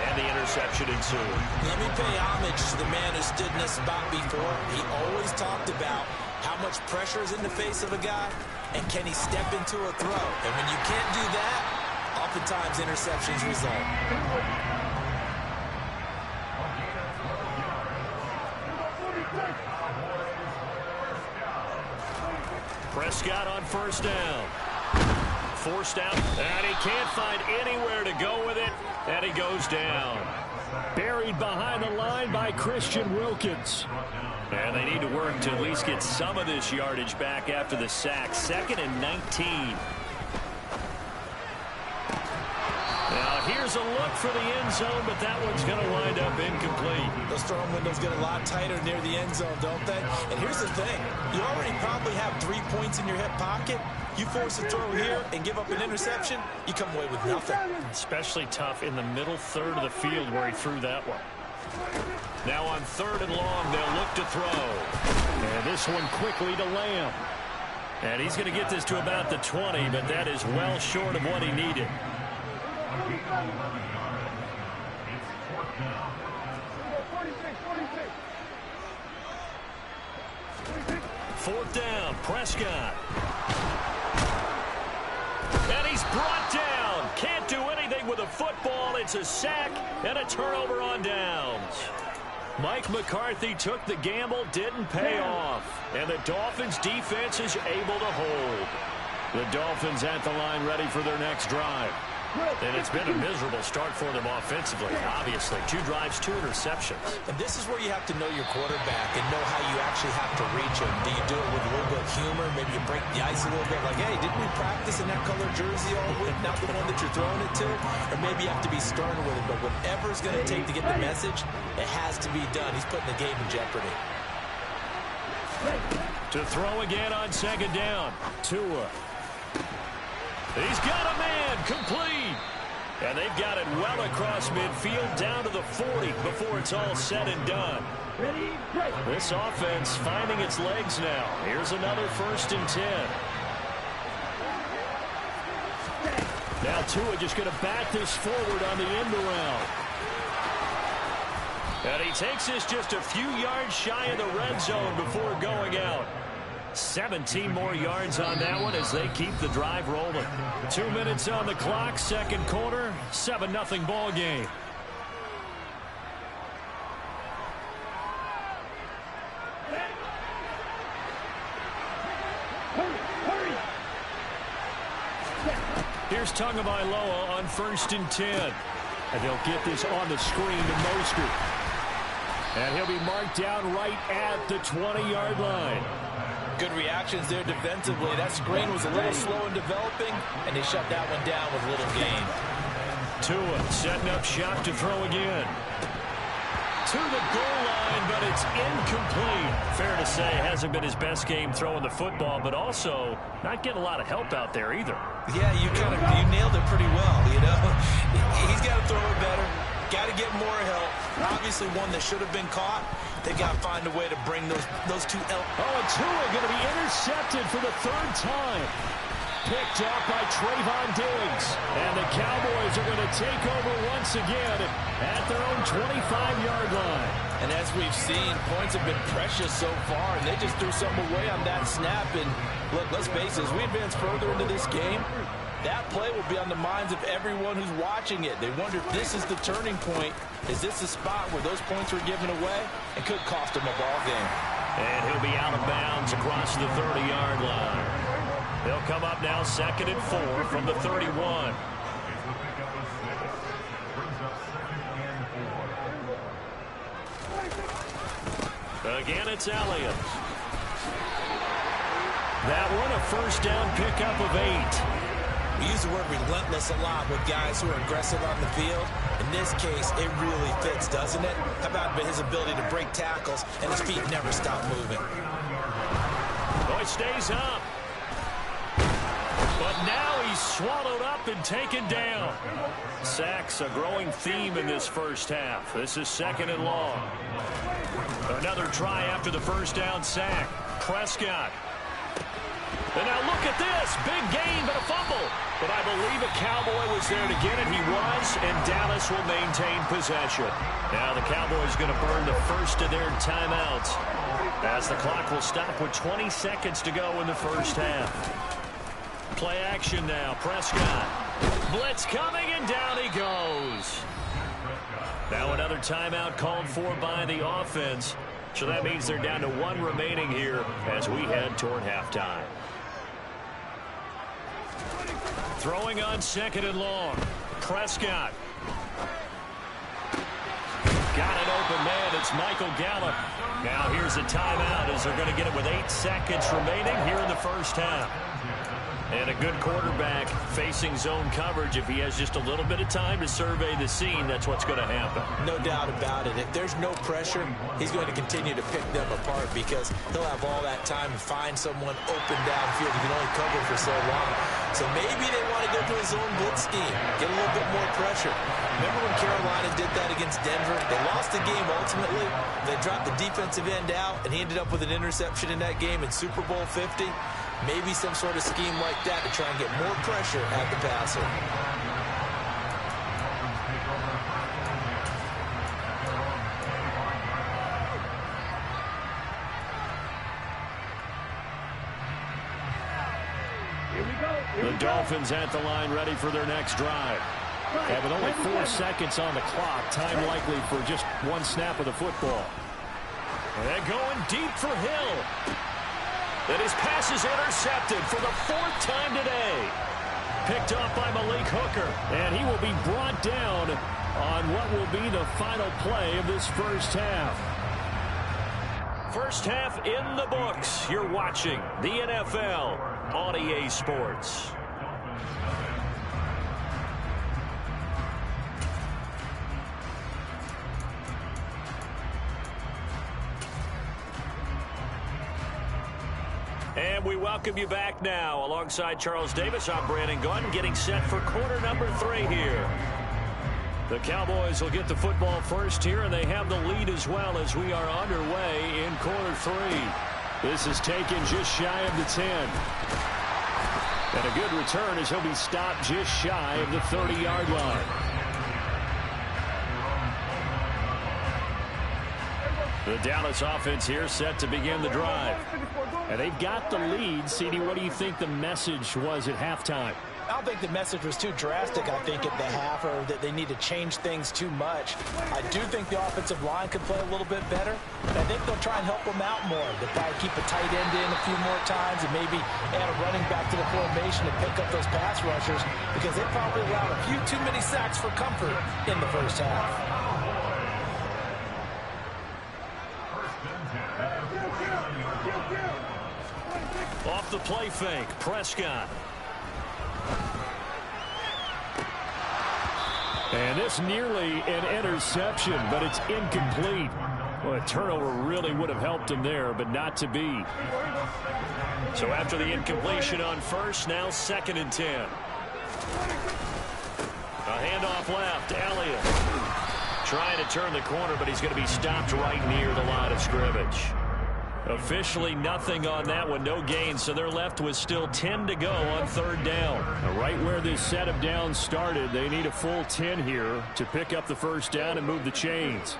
and the interception ensued. Let me pay homage to the man who stood in this spot before. He always talked about how much pressure is in the face of a guy, and can he step into a throw. And when you can't do that, oftentimes interceptions result. Prescott on first down. Forced out, and he can't find anywhere to go with it, and he goes down. Buried behind the line by Christian Wilkins. And they need to work to at least get some of this yardage back after the sack. 2nd and 19. Now here's a look for the end zone, but that one's going to wind up incomplete. Those throwing windows get a lot tighter near the end zone, don't they? And here's the thing. You already probably have 3 points in your hip pocket. You force a throw here and give up an interception, you come away with nothing. Especially tough in the middle third of the field where he threw that one. Now on 3rd and long, they'll look to throw. And this one quickly to Lamb. And he's going to get this to about the 20, but that is well short of what he needed. 4th down, Prescott. And he's brought down. Can't do anything with a football. It's a sack and a turnover on downs. Mike McCarthy took the gamble, didn't pay off. And the Dolphins defense is able to hold. The Dolphins at the line ready for their next drive. And it's been a miserable start for them offensively, obviously. 2 drives, 2 interceptions. And this is where you have to know your quarterback and know how you actually have to reach him. Do you do it with a little bit of humor? Maybe you break the ice a little bit, like, hey, didn't we practice in that color jersey all week, not the one that you're throwing it to? Or maybe you have to be stern with it, but whatever it's going to take to get the message, it has to be done. He's putting the game in jeopardy. To throw again on 2nd down. Tua. He's got a man, complete. And they've got it well across midfield down to the 40 before it's all said and done. This offense finding its legs now. Here's another 1st and 10. Now Tua just going to back this forward on the end around. And he takes this just a few yards shy of the red zone before going out. 17 more yards on that one as they keep the drive rolling. 2 minutes on the clock, 2nd quarter, 7-0 ball game. Here's Tagovailoa on 1st and 10. And they'll get this on the screen to Mostert. And he'll be marked down right at the 20-yard line. Good reactions there defensively. That screen was a little slow in developing, and they shut that one down with little gain. Tua setting up shop to throw again. To the goal line, but it's incomplete. Fair to say, hasn't been his best game throwing the football, but also not getting a lot of help out there either. Yeah, you nailed it pretty well, you know. He's got to throw it better. Got to get more help. Obviously one that should have been caught. They got to find a way to bring those two. And Tua going to be intercepted for the 3rd time. Picked up by Trayvon Diggs. And the Cowboys are going to take over once again at their own 25-yard line. And as we've seen, points have been precious so far, and they just threw something away on that snap. And look, let's face it, as we advance further into this game, that play will be on the minds of everyone who's watching it. They wonder if this is the turning point. Is this the spot where those points were given away? It could cost them a ball game. And he'll be out of bounds across the 30-yard line. They'll come up now 2nd and 4 from the 31. Again, it's Elliott. That one, a first down pickup of 8. We use the word relentless a lot with guys who are aggressive on the field. In this case, it really fits, doesn't it? How about his ability to break tackles and his feet never stop moving? Oh, it stays up. But now he's swallowed up and taken down. Sacks a growing theme in this first half. This is 2nd and long. Another try after the first down sack. Prescott. And now look at this. Big gain, but a fumble. But I believe a Cowboy was there to get it. He was, and Dallas will maintain possession. Now the Cowboys going to burn the first of their timeouts, as the clock will stop with 20 seconds to go in the first half. Play action now. Prescott. Blitz coming, and down he goes. Now another timeout called for by the offense. So that means they're down to 1 remaining here as we head toward halftime. Throwing on 2nd and long. Prescott. Got an open man. It's Michael Gallup. Now here's a timeout as they're going to get it with 8 seconds remaining here in the first half. And a good quarterback facing zone coverage. If he has just a little bit of time to survey the scene, that's what's going to happen. No doubt about it. If there's no pressure, he's going to continue to pick them apart because he'll have all that time to find someone open downfield. He can only cover for so long. So maybe they want to go to a zone blitz scheme, get a little bit more pressure. Remember when Carolina did that against Denver? They lost the game ultimately. They dropped the defensive end out, and he ended up with an interception in that game in Super Bowl 50. Maybe some sort of scheme like that to try and get more pressure at the passer. The Dolphins at the line ready for their next drive. And with only 4 seconds on the clock, time likely for just 1 snap of the football. And going deep for Hill. And his pass is intercepted for the 4th time today. Picked off by Malik Hooker. And he will be brought down on what will be the final play of this first half. First half in the books. You're watching the NFL on EA Sports. And we welcome you back now. Alongside Charles Davis, I'm Brandon Gunn, getting set for quarter number 3 here. The Cowboys will get the football first here, and they have the lead as well as we are underway in quarter 3. This is taken just shy of the 10. And a good return as he'll be stopped just shy of the 30-yard line. The Dallas offense here set to begin the drive. And they've got the lead. CD, what do you think the message was at halftime? I don't think the message was too drastic, I think, at the half, or that they need to change things too much. I do think the offensive line could play a little bit better. I think they'll try and help them out more. They'll probably keep a tight end in a few more times and maybe add a running back to the formation to pick up those pass rushers, because they probably allowed a few too many sacks for comfort in the first half. Off the play fake, Prescott. And this nearly an interception, but it's incomplete. Well, a turnover really would have helped him there, but not to be. So after the incompletion on first, now 2nd and 10. A handoff left, Elliott. Trying to turn the corner, but he's going to be stopped right near the line of scrimmage. Officially nothing on that one, no gain, so they're left with still 10 to go on 3rd down. Now, right where this set of downs started, they need a full 10 here to pick up the first down and move the chains.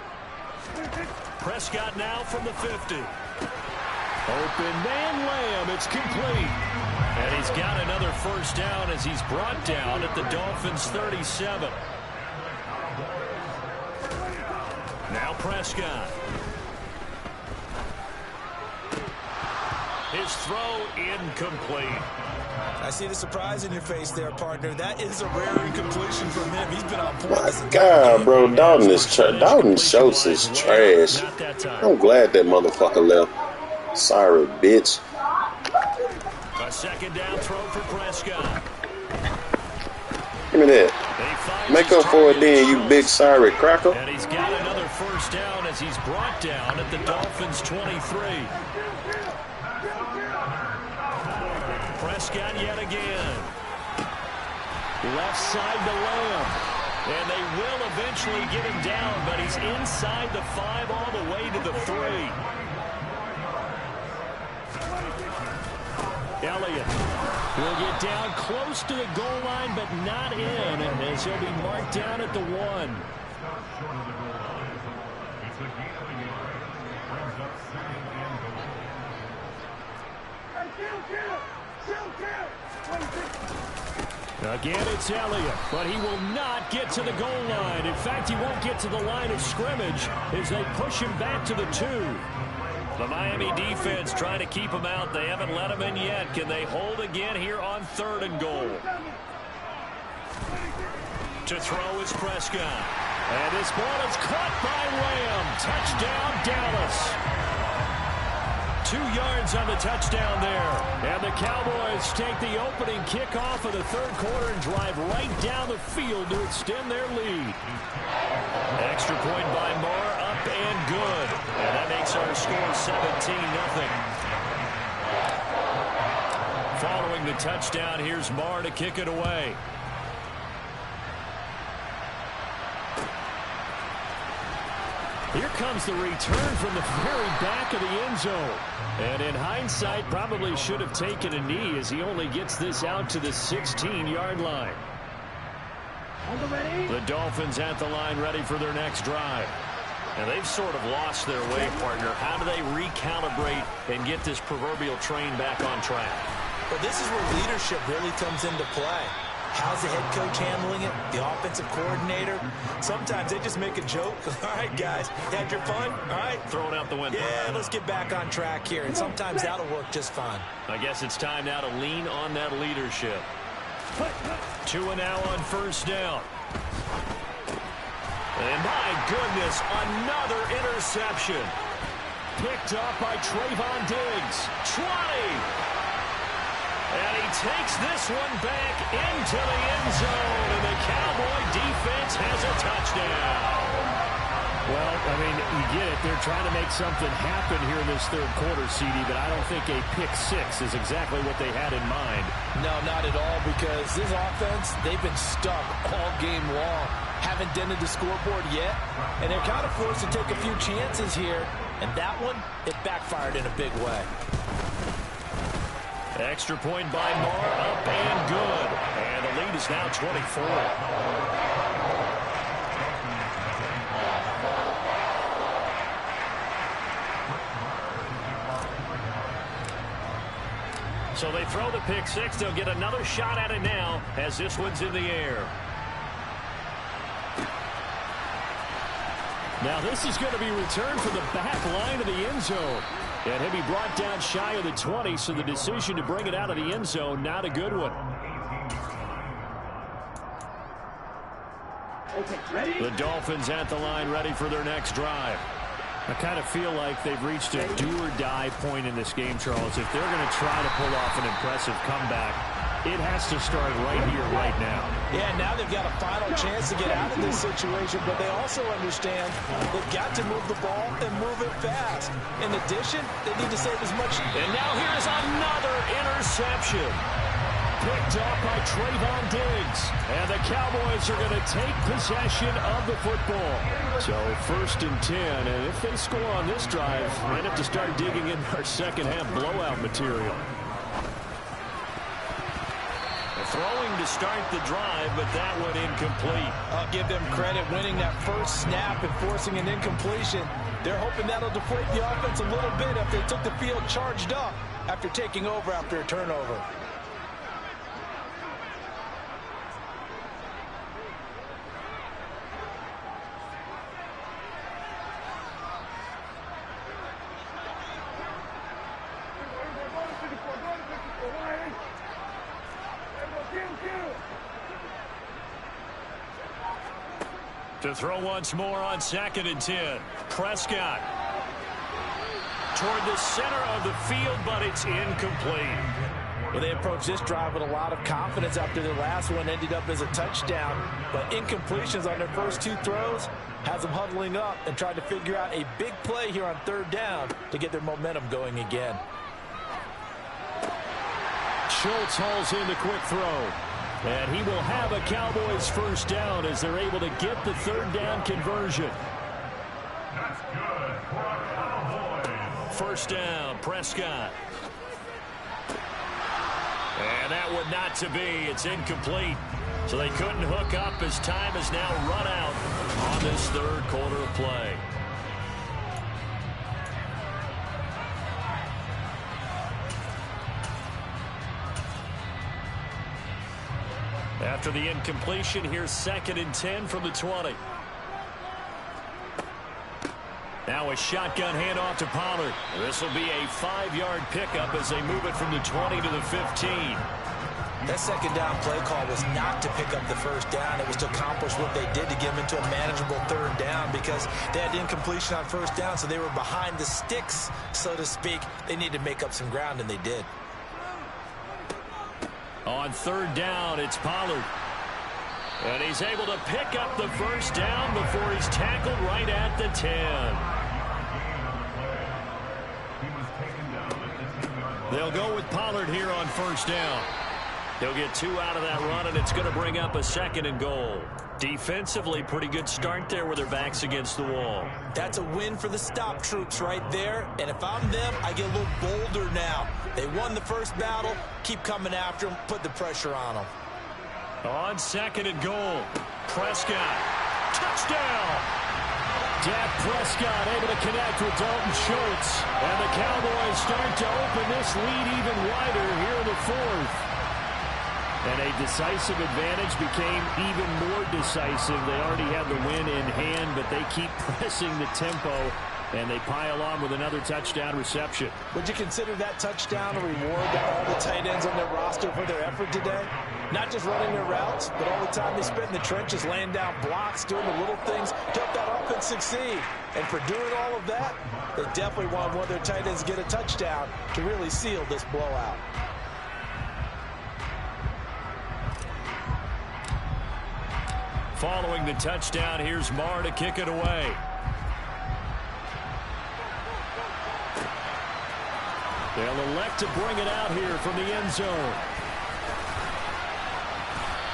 Prescott now from the 50. Open man Lamb. It's complete. And he's got another first down as he's brought down at the Dolphins' 37. Now Prescott. His throw incomplete. I see the surprise in your face there, partner. That is a rare incompletion from him. He's been on point. My God, bro, Dalton Schultz is trash. I'm glad that motherfucker left. Sorry, bitch. A second down throw for Prescott. Give me that. Make up for it then, you big sorry cracker. And he's got another first down as he's brought down at the Dolphins' 23. Prescott yet again. Left side to Lamb. And they will eventually get him down, but he's inside the 5 all the way to the 3. Elliott will get down close to the goal line, but not in, as he'll be marked down at the 1. Again, it's Elliott, but he will not get to the goal line. In fact, he won't get to the line of scrimmage as they push him back to the 2. The Miami defense trying to keep him out. They haven't let him in yet. Can they hold again here on 3rd and goal? To throw is Prescott. And this ball is caught by Lamb. Touchdown, Dallas. 2 yards on the touchdown there. And the Cowboys take the opening kickoff of the 3rd quarter and drive right down the field to extend their lead. Extra point by Moore, up and good. And that makes our score 17-0. Following the touchdown, here's Moore to kick it away. Here comes the return from the very back of the end zone. And in hindsight, probably should have taken a knee as he only gets this out to the 16-yard line. The Dolphins at the line ready for their next drive. And they've sort of lost their way, partner. How do they recalibrate and get this proverbial train back on track? But this is where leadership really comes into play. How's the head coach handling it? The offensive coordinator? Sometimes they just make a joke. All right, guys, had your fun? All right. Throw it out the window. Yeah, let's get back on track here. And sometimes that'll work just fine. I guess it's time now to lean on that leadership. 2 and now on first down. And my goodness, another interception. Picked up by Trayvon Diggs. 20. And he takes this one back into the end zone, and the Cowboy defense has a touchdown. Well, I mean, you get it. They're trying to make something happen here in this 3rd quarter, CD, but I don't think a pick 6 is exactly what they had in mind. No, not at all, because this offense, they've been stuck all game long. Haven't dented the scoreboard yet, and they're kind of forced to take a few chances here, and that one, it backfired in a big way. Extra point by Moore, up and good. And the lead is now 24. So they throw the pick 6. They'll get another shot at it now as this one's in the air. Now this is going to be returned from the back line of the end zone. And he'll be brought down shy of the 20, so the decision to bring it out of the end zone, not a good one. The Dolphins at the line ready for their next drive. I kind of feel like they've reached a do-or-die point in this game, Charles. If they're going to try to pull off an impressive comeback, it has to start right here, right now. Yeah, now they've got a final chance to get out of this situation, but they also understand they've got to move the ball and move it fast. In addition, they need to save as much. And now here's another interception. Picked up by Trayvon Diggs. And the Cowboys are going to take possession of the football. So 1st and 10, and if they score on this drive, might have to start digging in our second half blowout material. throwing to start the drive, but that went incomplete. I'll give them credit winning that first snap and forcing an incompletion. They're hoping that'll deflate the offense a little bit if they took the field charged up after taking over after a turnover. To throw once more on 2nd and 10. Prescott toward the center of the field, but it's incomplete. Well, they approached this drive with a lot of confidence after their last one ended up as a touchdown. But incompletions on their first 2 throws has them huddling up and trying to figure out a big play here on 3rd down to get their momentum going again. Schultz hauls in the quick throw. And he will have a Cowboys first down as they're able to get the 3rd down conversion. That's good for a Cowboys. First down, Prescott. And that would not to be. It's incomplete. So they couldn't hook up as time has now run out on this 3rd quarter of play. After the incompletion, here's 2nd and 10 from the 20. Now a shotgun handoff to Pollard. This will be a 5-yard pickup as they move it from the 20 to the 15. That 2nd down play call was not to pick up the first down. It was to accomplish what they did to get them into a manageable 3rd down because they had incompletion on first down, so they were behind the sticks, so to speak. They needed to make up some ground, and they did. On 3rd down, it's Pollard. And he's able to pick up the first down before he's tackled right at the 10. They'll go with Pollard here on first down. He'll get 2 out of that run, and it's going to bring up a 2nd and goal. Defensively, pretty good start there with their backs against the wall. That's a win for the stop troops right there. And if I'm them, I get a little bolder now. They won the first battle. Keep coming after them. Put the pressure on them. On 2nd and goal, Prescott. Touchdown! Dak Prescott able to connect with Dalton Schultz. And the Cowboys start to open this lead even wider here in the 4th. And a decisive advantage became even more decisive. They already had the win in hand, but they keep pressing the tempo, and they pile on with another touchdown reception. Would you consider that touchdown a reward to all the tight ends on their roster for their effort today? Not just running their routes, but all the time they spent in the trenches, laying down blocks, doing the little things to help that offense succeed. And for doing all of that, they definitely want one of their tight ends to get a touchdown to really seal this blowout. Following the touchdown, here's Marr to kick it away. They'll elect to bring it out here from the end zone.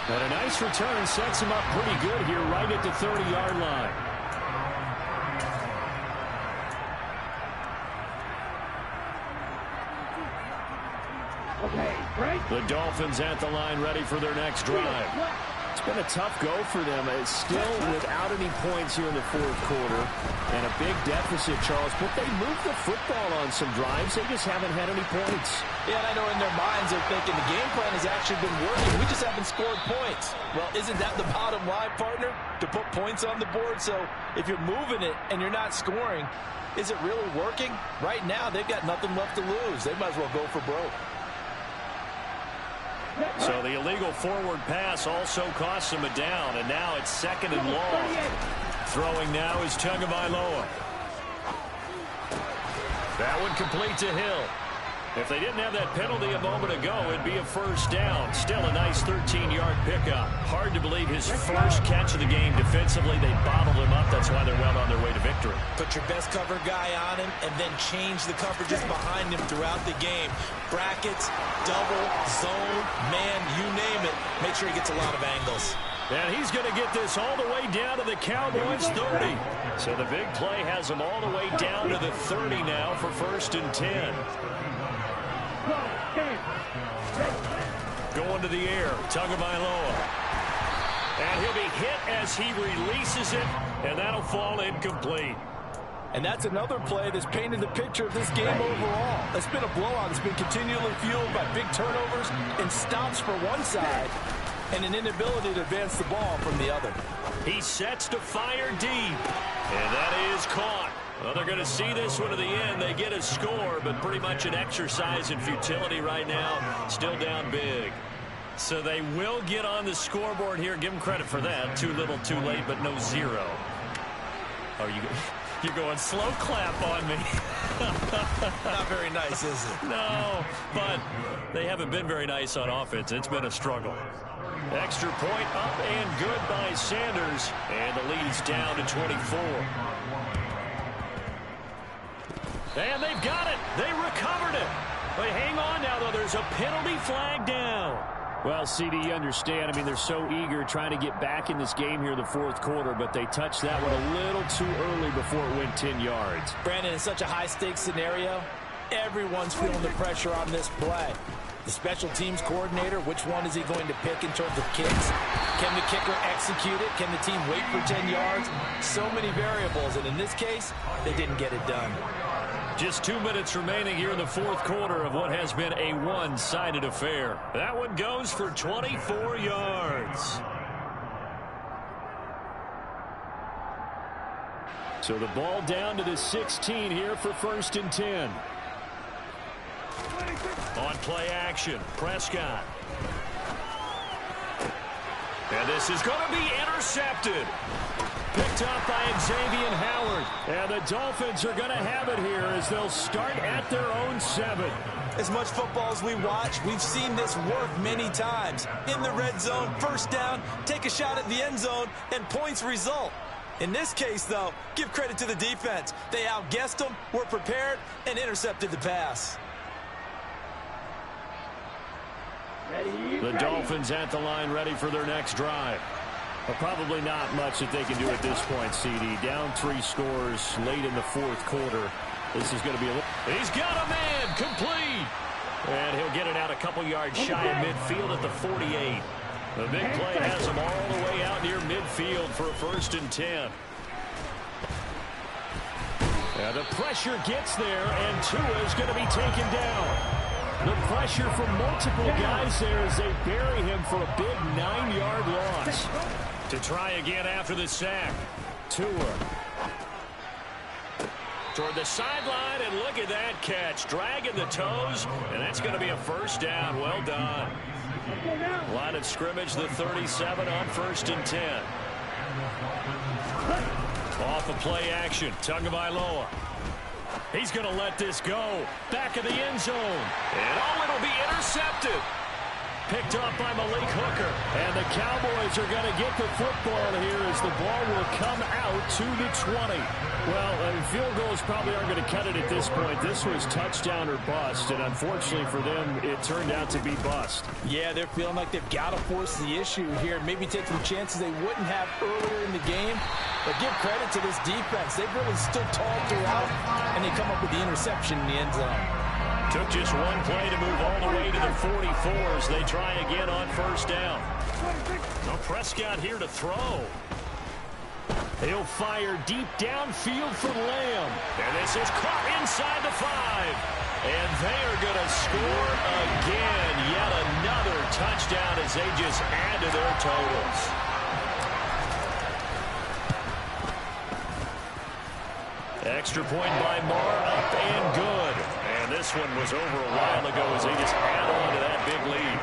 And a nice return sets him up pretty good here right at the 30-yard line. The Dolphins at the line ready for their next drive. It's been a tough go for them. It's still without any points here in the 4th quarter. And a big deficit, Charles. But they moved the football on some drives. They just haven't had any points. Yeah, and I know in their minds they're thinking the game plan has actually been working. We just haven't scored points. Well, isn't that the bottom line, partner? To put points on the board. So if you're moving it and you're not scoring, is it really working? Right now, they've got nothing left to lose. They might as well go for broke. So the illegal forward pass also costs him a down, and now it's 2nd and long. Throwing now is Tagovailoa. That one complete to Hill. If they didn't have that penalty a moment ago, it'd be a first down. Still a nice 13-yard pickup. Hard to believe his first catch of the game defensively. They bottled him up. That's why they're well on their way to victory. Put your best cover guy on him and then change the coverages behind him throughout the game. Brackets, double, zone, man, you name it. Make sure he gets a lot of angles. And he's going to get this all the way down to the Cowboys 30. So the big play has him all the way down to the 30 now for 1st and 10. Going to the air. Tagovailoa. And he'll be hit as he releases it, and that'll fall incomplete. And that's another play that's painted the picture of this game overall. It's been a blowout. It's been continually fueled by big turnovers and stops for one side and an inability to advance the ball from the other. He sets to fire deep, and that is caught. Well, they're going to see this one to the end. They get a score, but pretty much an exercise in futility right now. Still down big. So they will get on the scoreboard here. Give them credit for that. Too little, too late, but no zero. Oh, you're going slow clap on me. Not very nice, is it? No, but they haven't been very nice on offense. It's been a struggle. Extra point up and good by Sanders. And the lead's down to 24. And they've got it. They recovered it. They hang on now, though. There's a penalty flag down. Well, CD, you understand. I mean, they're so eager trying to get back in this game here in the fourth quarter, but they touched that one a little too early before it went 10 yards. Brandon, in such a high-stakes scenario, everyone's feeling the pressure on this play. The special teams coordinator, which one is he going to pick in terms of kicks? Can the kicker execute it? Can the team wait for 10 yards? So many variables, and in this case, they didn't get it done. Just 2 minutes remaining here in the fourth quarter of what has been a one-sided affair. That one goes for 24 yards. So the ball down to the 16 here for 1st and 10. On play action, Prescott. And this is going to be intercepted. Picked up by Xavier Howard. And the Dolphins are going to have it here as they'll start at their own 7. As much football as we watch, we've seen this work many times. In the red zone, first down, take a shot at the end zone, and points result. In this case, though, give credit to the defense. They outguessed them, were prepared, and intercepted the pass. The Dolphins at the line, ready for their next drive. Well, probably not much that they can do at this point, CD. Down 3 scores late in the fourth quarter. This is going to be a... He's got a man, complete. And he'll get it out a couple yards shy of midfield at the 48. The big play has him all the way out near midfield for a 1st and 10. And the pressure gets there, and Tua is going to be taken down. The pressure from multiple guys there as they bury him for a big 9-yard loss. To try again after the sack. Tua. Toward the sideline, and look at that catch. Dragging the toes, and that's going to be a 1st down. Well done. Line of scrimmage, the 37 on 1st and 10. Off of play action, Tagovailoa. He's going to let this go. Back of the end zone. And it'll be intercepted. Picked up by Malik Hooker. And the Cowboys are going to get the football here as the ball will come out to the 20. Well, field goals probably aren't going to cut it at this point. This was touchdown or bust, and unfortunately for them, it turned out to be bust. Yeah, they're feeling like they've got to force the issue here, maybe take some chances they wouldn't have earlier in the game. But give credit to this defense. They've really stood tall throughout, and they come up with the interception in the end zone. Took just one play to move all the way to the 44s. They try again on 1st down. No Prescott here to throw. He'll fire deep downfield for Lamb. And this is caught inside the 5. And they are going to score again. Yet another touchdown as they just add to their totals. Extra point by Marr, up and good. And this one was over a while ago as they just add on to that big lead.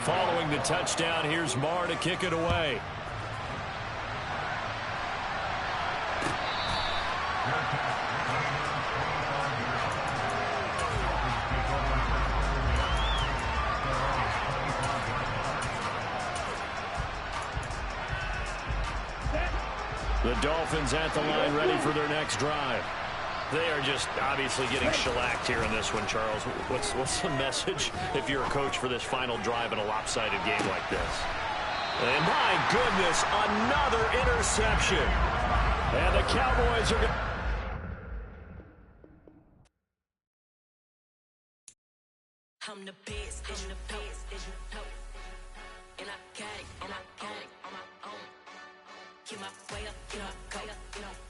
Following the touchdown, here's Marr to kick it away. The Dolphins at the line, ready for their next drive. They are just obviously getting shellacked here in this one, Charles. What's the message if you're a coach for this final drive in a lopsided game like this? And my goodness, another interception. And the Cowboys are going to... I'm the best, and you know. And I got it on my own. Keep my way up, keep my way up,